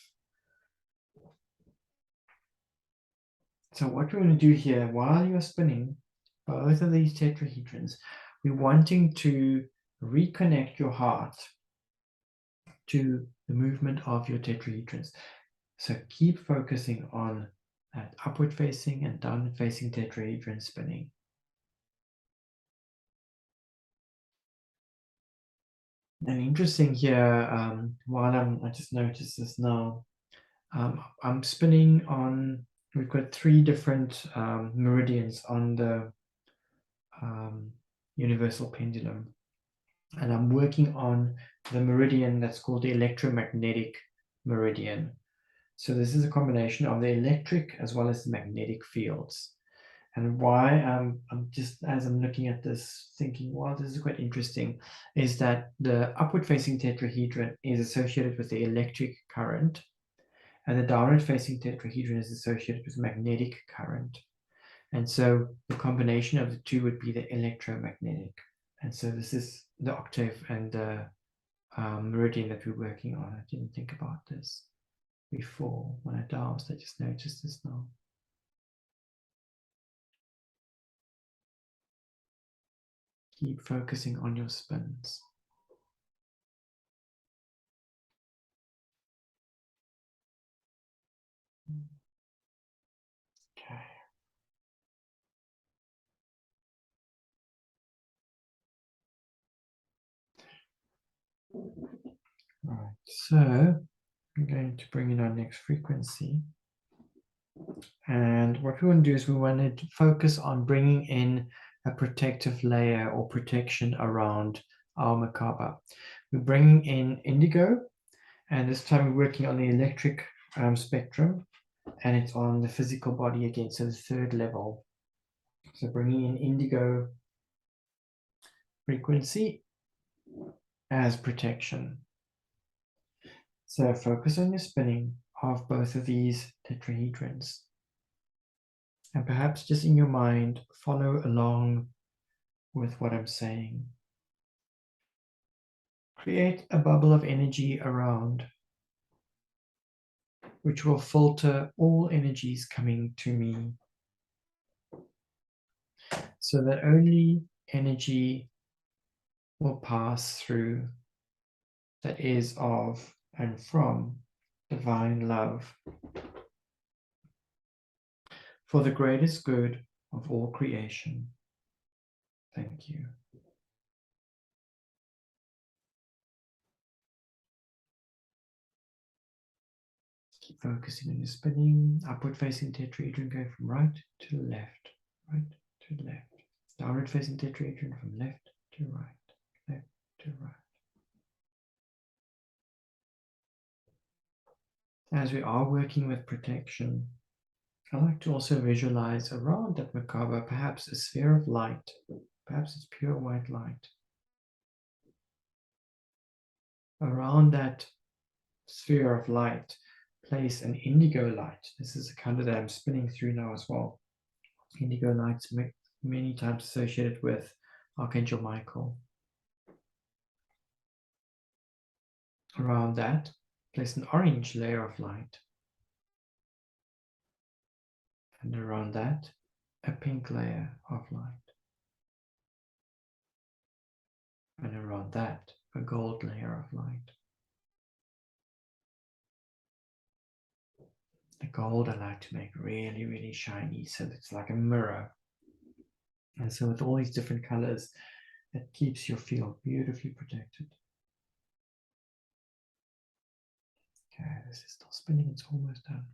So what we're going to do here, while you're spinning both of these tetrahedrons, we're wanting to reconnect your heart to the movement of your tetrahedrons. So keep focusing on that upward facing and downward facing tetrahedron spinning. And interesting here, while I just noticed this now, I'm spinning on, we've got 3 different meridians on the universal pendulum. And I'm working on the meridian that's called the electromagnetic meridian. So this is a combination of the electric as well as the magnetic fields. And why I'm just, as I'm looking at this, thinking, wow, this is quite interesting, is that the upward facing tetrahedron is associated with the electric current, and the downward facing tetrahedron is associated with magnetic current. And so the combination of the two would be the electromagnetic. And so this is the octave and the meridian that we're working on. I didn't think about this before when I danced. I just noticed this now. Keep focusing on your spins. Okay. Right, so I'm going to bring in our next frequency. And what we want to do is we want to focus on bringing in a protective layer or protection around our Merkaba. We're bringing in indigo, and this time we're working on the electric spectrum, and it's on the physical body again, so the 3rd level. So bringing in indigo frequency as protection. So focus on your spinning of both of these tetrahedrons. And perhaps just in your mind, follow along with what I'm saying. Create a bubble of energy around, which will filter all energies coming to me, so that only energy will pass through that is of and from divine love, for the greatest good of all creation. Thank you. Keep focusing on your spinning. Upward facing tetrahedron, go from right to left, right to left. Downward facing tetrahedron from left to right, left to right. As we are working with protection, I like to also visualize around that Merkaba perhaps a sphere of light, perhaps it's pure white light. Around that sphere of light, place an indigo light. This is the color that I'm spinning through now as well. Indigo lights many times associated with Archangel Michael. Around that, place an orange layer of light. And around that, a pink layer of light. And around that, a gold layer of light. The gold I like to make really, really shiny, so it's like a mirror. And so with all these different colors, it keeps your field beautifully protected. Okay, this is still spinning, it's almost done.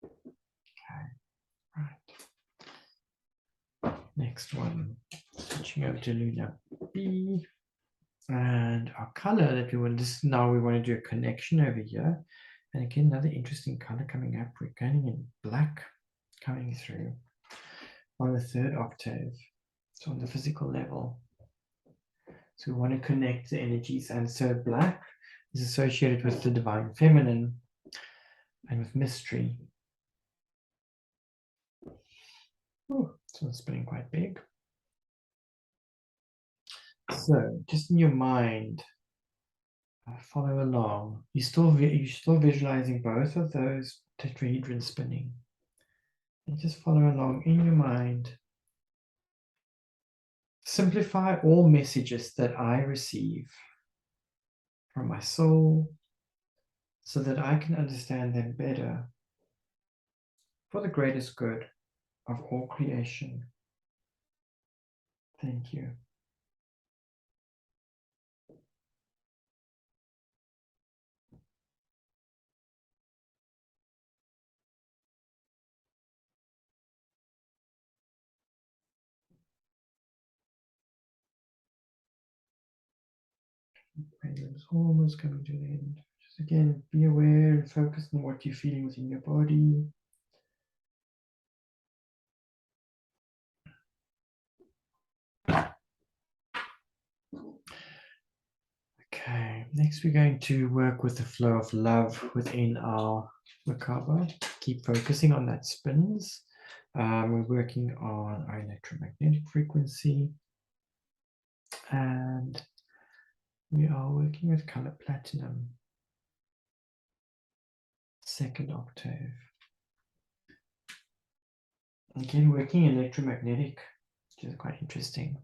Okay, right. Next one, switching over to Luna B. And our color that we want, this now we want to do a connection over here. And again, another interesting color coming up. We're going in black coming through on the 3rd octave. So on the physical level. So we want to connect the energies, and so black is associated with the divine feminine and with mystery. Oh, so it's spinning quite big. So just in your mind, follow along. You're still visualizing both of those tetrahedrons spinning. And just follow along in your mind. Simplify all messages that I receive from my soul so that I can understand them better for the greatest good of all creation. Thank you. It's almost coming to the end. Just again, be aware and focus on what you're feeling within your body. Okay, next we're going to work with the flow of love within our Merkaba. Keep focusing on that spins. We're working on our electromagnetic frequency, and we are working with color platinum, second octave. Again, working electromagnetic, which is quite interesting.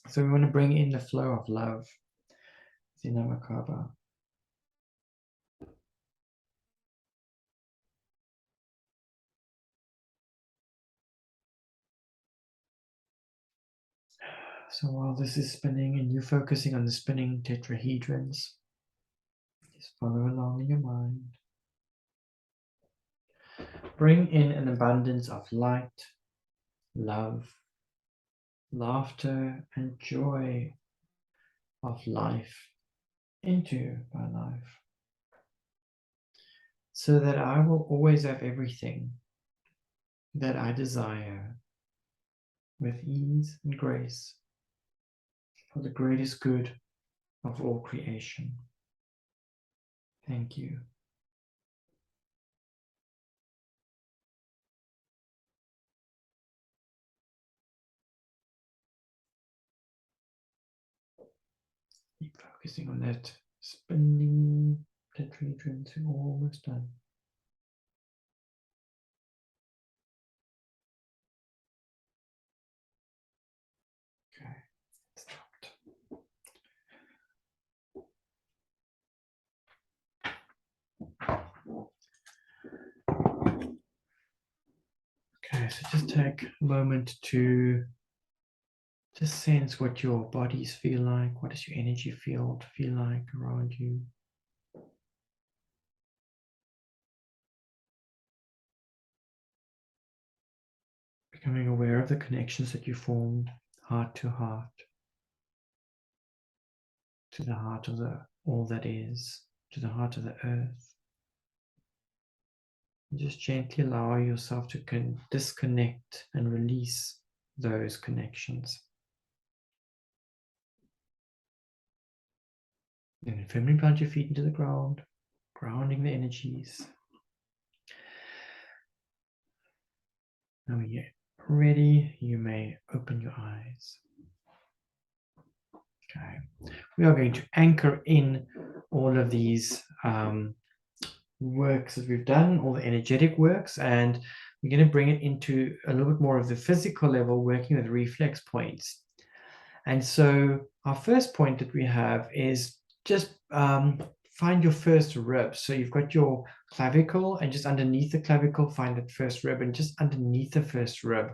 So we want to bring in the flow of love within our Merkaba. So while this is spinning and you're focusing on the spinning tetrahedrons, just follow along in your mind. Bring in an abundance of light, love, laughter, and joy of life into my life, so that I will always have everything that I desire with ease and grace for the greatest good of all creation. Thank you. Keep focusing on that spinning tetrahedron. We're almost done. Okay, stopped. Okay, so just take a moment to just sense what your bodies feel like. What does your energy field feel like around you? Becoming aware of the connections that you formed, heart, to the heart of the all that is, to the heart of the earth. And just gently allow yourself to disconnect and release those connections. Then firmly plant your feet into the ground, grounding the energies. Now when you're ready, you may open your eyes. Okay, we are going to anchor in all of these works that we've done, all the energetic works, and we're going to bring it into a little bit more of the physical level, working with reflex points. And so our first point that we have is just find your first rib. So you've got your clavicle, and just underneath the clavicle, find that first rib, and just underneath the first rib,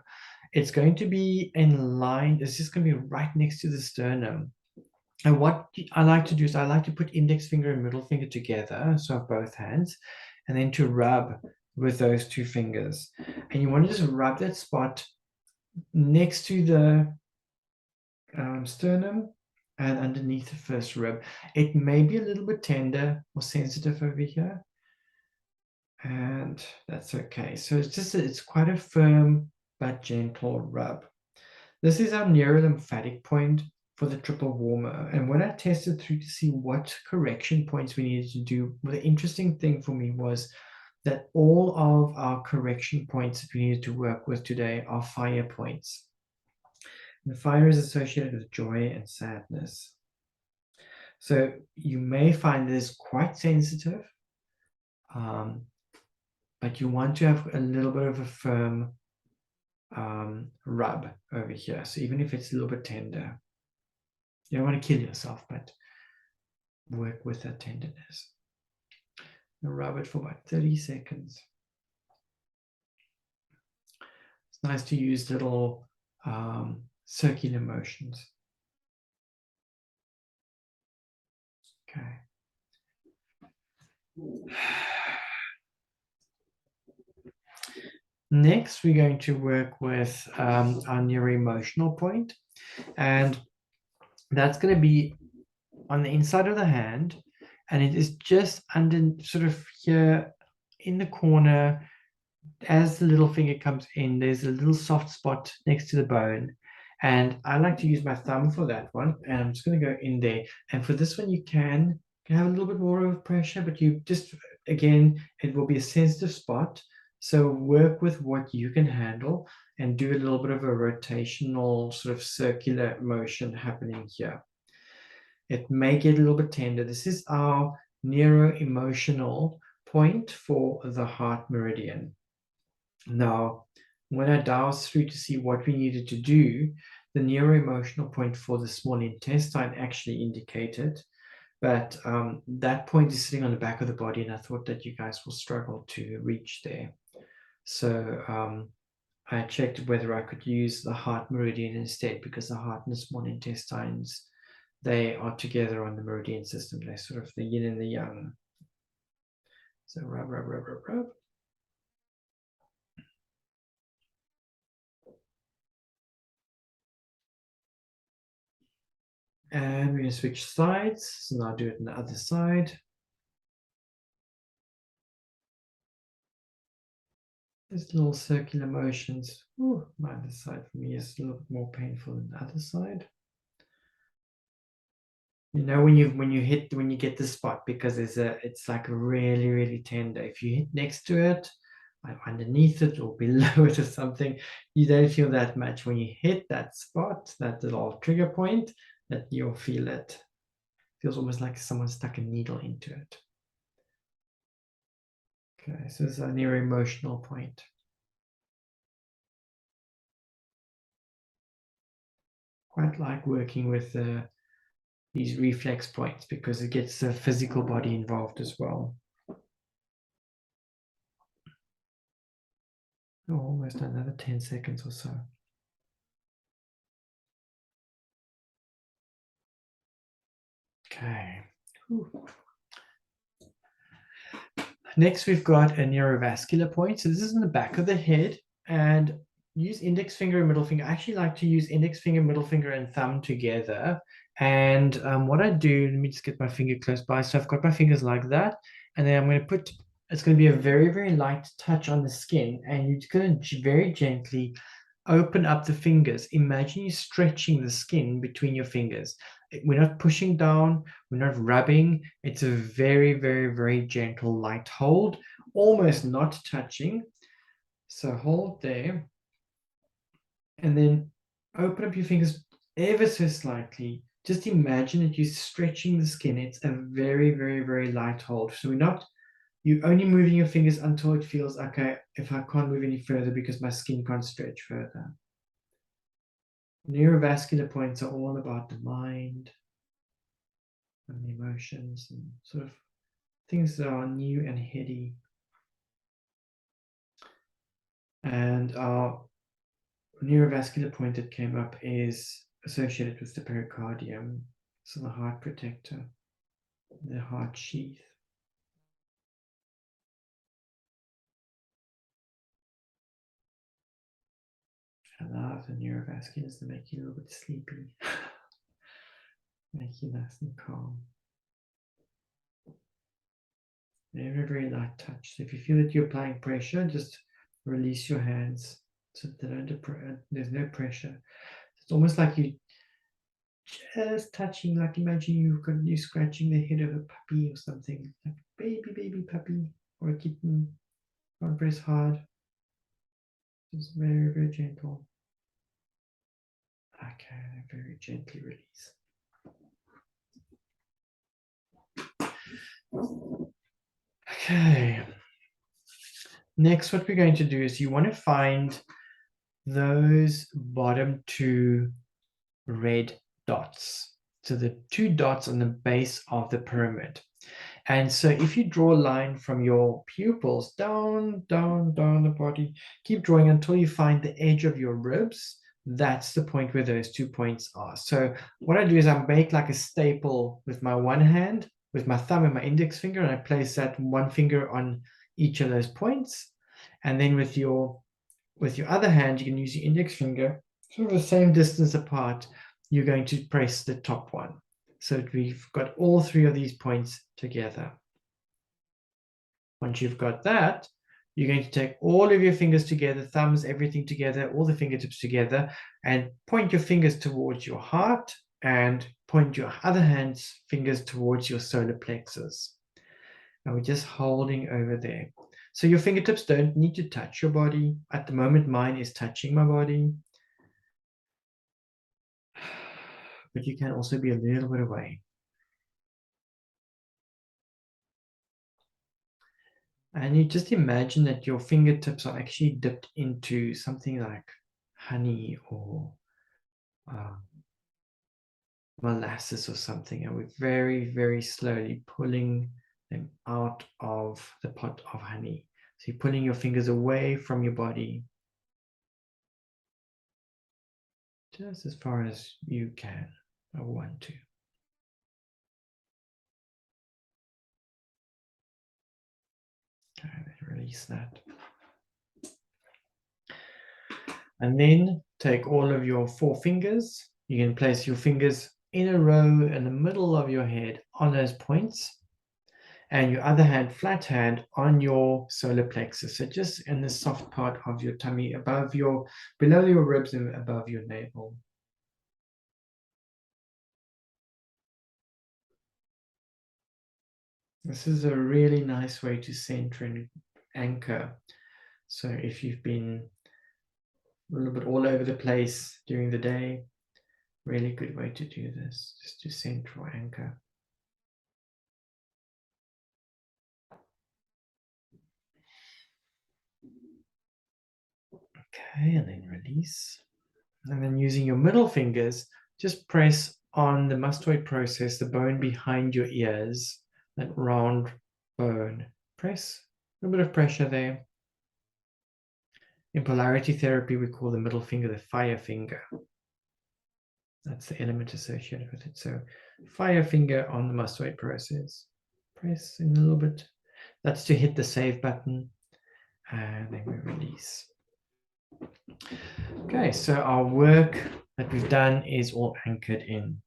it's going to be in line. It's just going to be right next to the sternum. And what I like to do is I like to put index finger and middle finger together, so both hands, and then to rub with those two fingers. And you want to just rub that spot next to the sternum and underneath the first rib. It may be a little bit tender or sensitive over here, and that's okay. So it's quite a firm but gentle rub. This is our neurolymphatic point for the triple warmer. And when I tested through to see what correction points we needed to do, well, the interesting thing for me was that all of our correction points that we needed to work with today are fire points. And the fire is associated with joy and sadness. So you may find this quite sensitive, but you want to have a little bit of a firm rub over here. So even if it's a little bit tender, you don't want to kill yourself, but work with that tenderness. And rub it for about 30 seconds. It's nice to use little circular motions. Okay. Next, we're going to work with our neuroemotional point, and that's going to be on the inside of the hand, and it is just under, sort of here in the corner. As the little finger comes in, there's a little soft spot next to the bone, and I like to use my thumb for that one, and I'm just going to go in there. And for this one, you can have a little bit more of pressure, but you just, again, it will be a sensitive spot. So work with what you can handle and do a little bit of a rotational sort of circular motion happening here. It may get a little bit tender. This is our neuro-emotional point for the heart meridian. Now, when I dowsed through to see what we needed to do, the neuro-emotional point for the small intestine actually indicated, but that point is sitting on the back of the body, and I thought that you guys will struggle to reach there. So I checked whether I could use the heart meridian instead, because the heart and the small intestines, they are together on the meridian system. They're sort of the yin and the yang. So rub, rub, rub, rub, rub. And we're going to switch sides. So now do it on the other side. Just little circular motions. Ooh, my other side for me is a little bit more painful than the other side. You know, when you get the spot, because it's like really tender. If you hit next to it, like underneath it or below it or something, you don't feel that much. When you hit that spot, that little trigger point, that you'll feel it. Feels almost like someone stuck a needle into it. Okay, so it's a neuro-emotional point. Quite like working with these reflex points, because it gets the physical body involved as well. Oh, almost another 10 seconds or so. Okay. Whew. Next, we've got a neurovascular point. So this is in the back of the head, and use index finger and middle finger. I actually like to use index finger, middle finger, and thumb together. And what I do, let me just get my finger close by. So I've got my fingers like that, and then I'm going to put, it's going to be a very light touch on the skin, and you're going to very gently open up the fingers. Imagine you stretching the skin between your fingers. We're not pushing down, we're not rubbing. It's a very gentle light hold, almost not touching. So hold there, and then open up your fingers ever so slightly. Just imagine that you're stretching the skin. It's a very light hold. So you're only moving your fingers until it feels, okay, if I can't move any further because my skin can't stretch further. Neurovascular points are all about the mind and the emotions and sort of things that are new and heady. And our neurovascular point that came up is associated with the pericardium, so the heart protector, the heart sheath. Allow the neurovasculars to make you a little bit sleepy, make you nice and calm. Very light touch. So if you feel that you're applying pressure, just release your hands so that there's no pressure. It's almost like you just touching, like imagine you scratching the head of a puppy or something, like baby puppy or a kitten. Don't press hard. Just very gentle. Okay, very gently release. Okay. Next, what we're going to do is you want to find those bottom two red dots. So the two dots on the base of the pyramid. And so if you draw a line from your pupils down the body, keep drawing until you find the edge of your ribs. That's the point where those 2 points are. So what I do is I make like a staple with my one hand, with my thumb and my index finger, and I place that one finger on each of those points. And then with your other hand, you can use your index finger, sort of the same distance apart. You're going to press the top one. So that we've got all three of these points together. Once you've got that, you're going to take all of your fingers together, thumbs, everything together, all the fingertips together, and point your fingers towards your heart and point your other hand's fingers towards your solar plexus. And we're just holding over there. So your fingertips don't need to touch your body. At the moment, mine is touching my body. But you can also be a little bit away. And you just imagine that your fingertips are actually dipped into something like honey or molasses or something. And we're very slowly pulling them out of the pot of honey. So you're pulling your fingers away from your body, just as far as you can or want to. Okay, then release that. And then take all of your 4 fingers. You can place your fingers in a row in the middle of your head on those points, and your other hand, flat hand, on your solar plexus. So just in the soft part of your tummy, below your ribs and above your navel. This is a really nice way to center and anchor. So if you've been a little bit all over the place during the day, really good way to do this, just to center or anchor. Okay, and then release. And then using your middle fingers, just press on the mastoid process, the bone behind your ears, that round bone. Press, a little bit of pressure there. In polarity therapy, we call the middle finger the fire finger. That's the element associated with it. So fire finger on the mastoid process. Press in a little bit. That's to hit the save button. And then we release. Okay, so our work that we've done is all anchored in.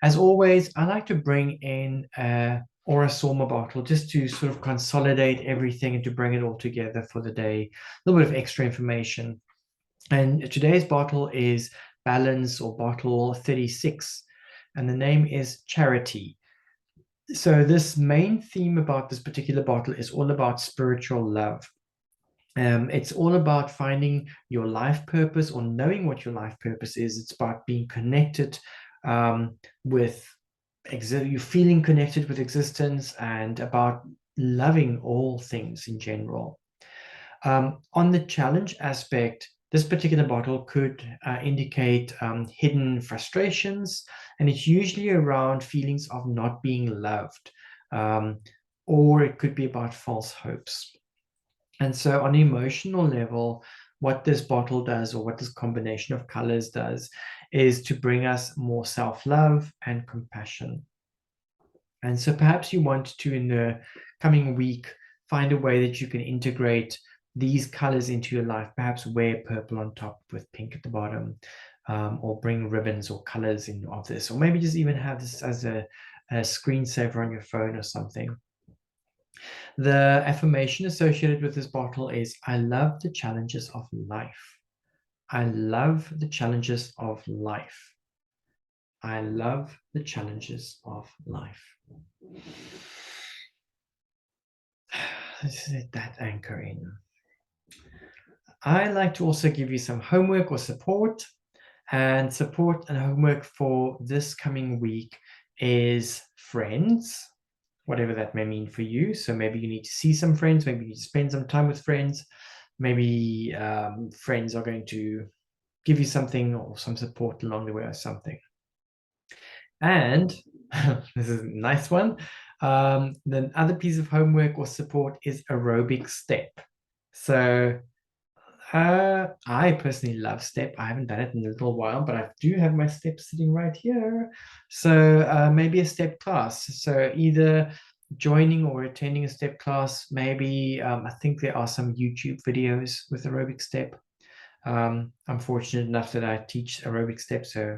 As always, I like to bring in a Orasoma bottle just to sort of consolidate everything and to bring it all together for the day. A little bit of extra information. And today's bottle is Balance or bottle 36, and the name is Charity. So this main theme about this particular bottle is all about spiritual love. It's all about finding your life purpose or knowing what your life purpose is. It's about being connected with you feeling connected with existence and about loving all things in general. On the challenge aspect, this particular bottle could indicate hidden frustrations, and it's usually around feelings of not being loved, or it could be about false hopes. And so on an emotional level, what this bottle does, or what this combination of colors does, is to bring us more self-love and compassion. And so perhaps you want to, in the coming week, find a way that you can integrate these colors into your life. Perhaps wear purple on top with pink at the bottom, or bring ribbons or colors in of this, or maybe just even have this as a screensaver on your phone or something. The affirmation associated with this bottle is, I love the challenges of life. I love the challenges of life. I love the challenges of life. Let's let that anchor in. I like to also give you some homework or support. And support and homework for this coming week is friends, whatever that may mean for you. So maybe you need to see some friends, maybe you need to spend some time with friends. Maybe friends are going to give you something or some support along the way or something. And this is a nice one. The other piece of homework or support is aerobic step. So I personally love step. I haven't done it in a little while, but I do have my step sitting right here. So maybe a step class. So either joining or attending a step class. Maybe I think there are some YouTube videos with aerobic step. I'm fortunate enough that I teach aerobic step, so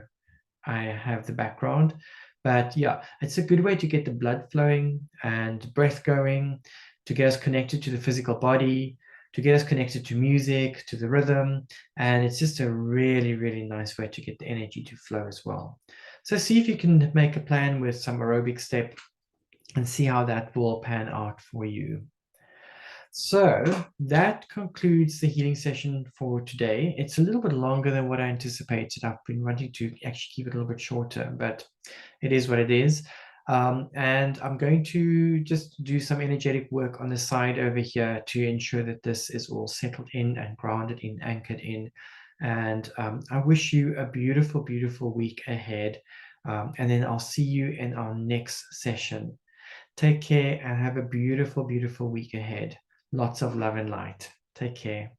I have the background. But yeah, it's a good way to get the blood flowing and breath going, to get us connected to the physical body, to get us connected to music, to the rhythm. And it's just a really, really nice way to get the energy to flow as well. So see if you can make a plan with some aerobic step and see how that will pan out for you. So that concludes the healing session for today. It's a little bit longer than what I anticipated. I've been wanting to actually keep it a little bit shorter, but it is what it is. And I'm going to just do some energetic work on the side over here to ensure that this is all settled in and grounded in, anchored in. And I wish you a beautiful, beautiful week ahead. And then I'll see you in our next session. Take care and have a beautiful, beautiful week ahead. Lots of love and light. Take care.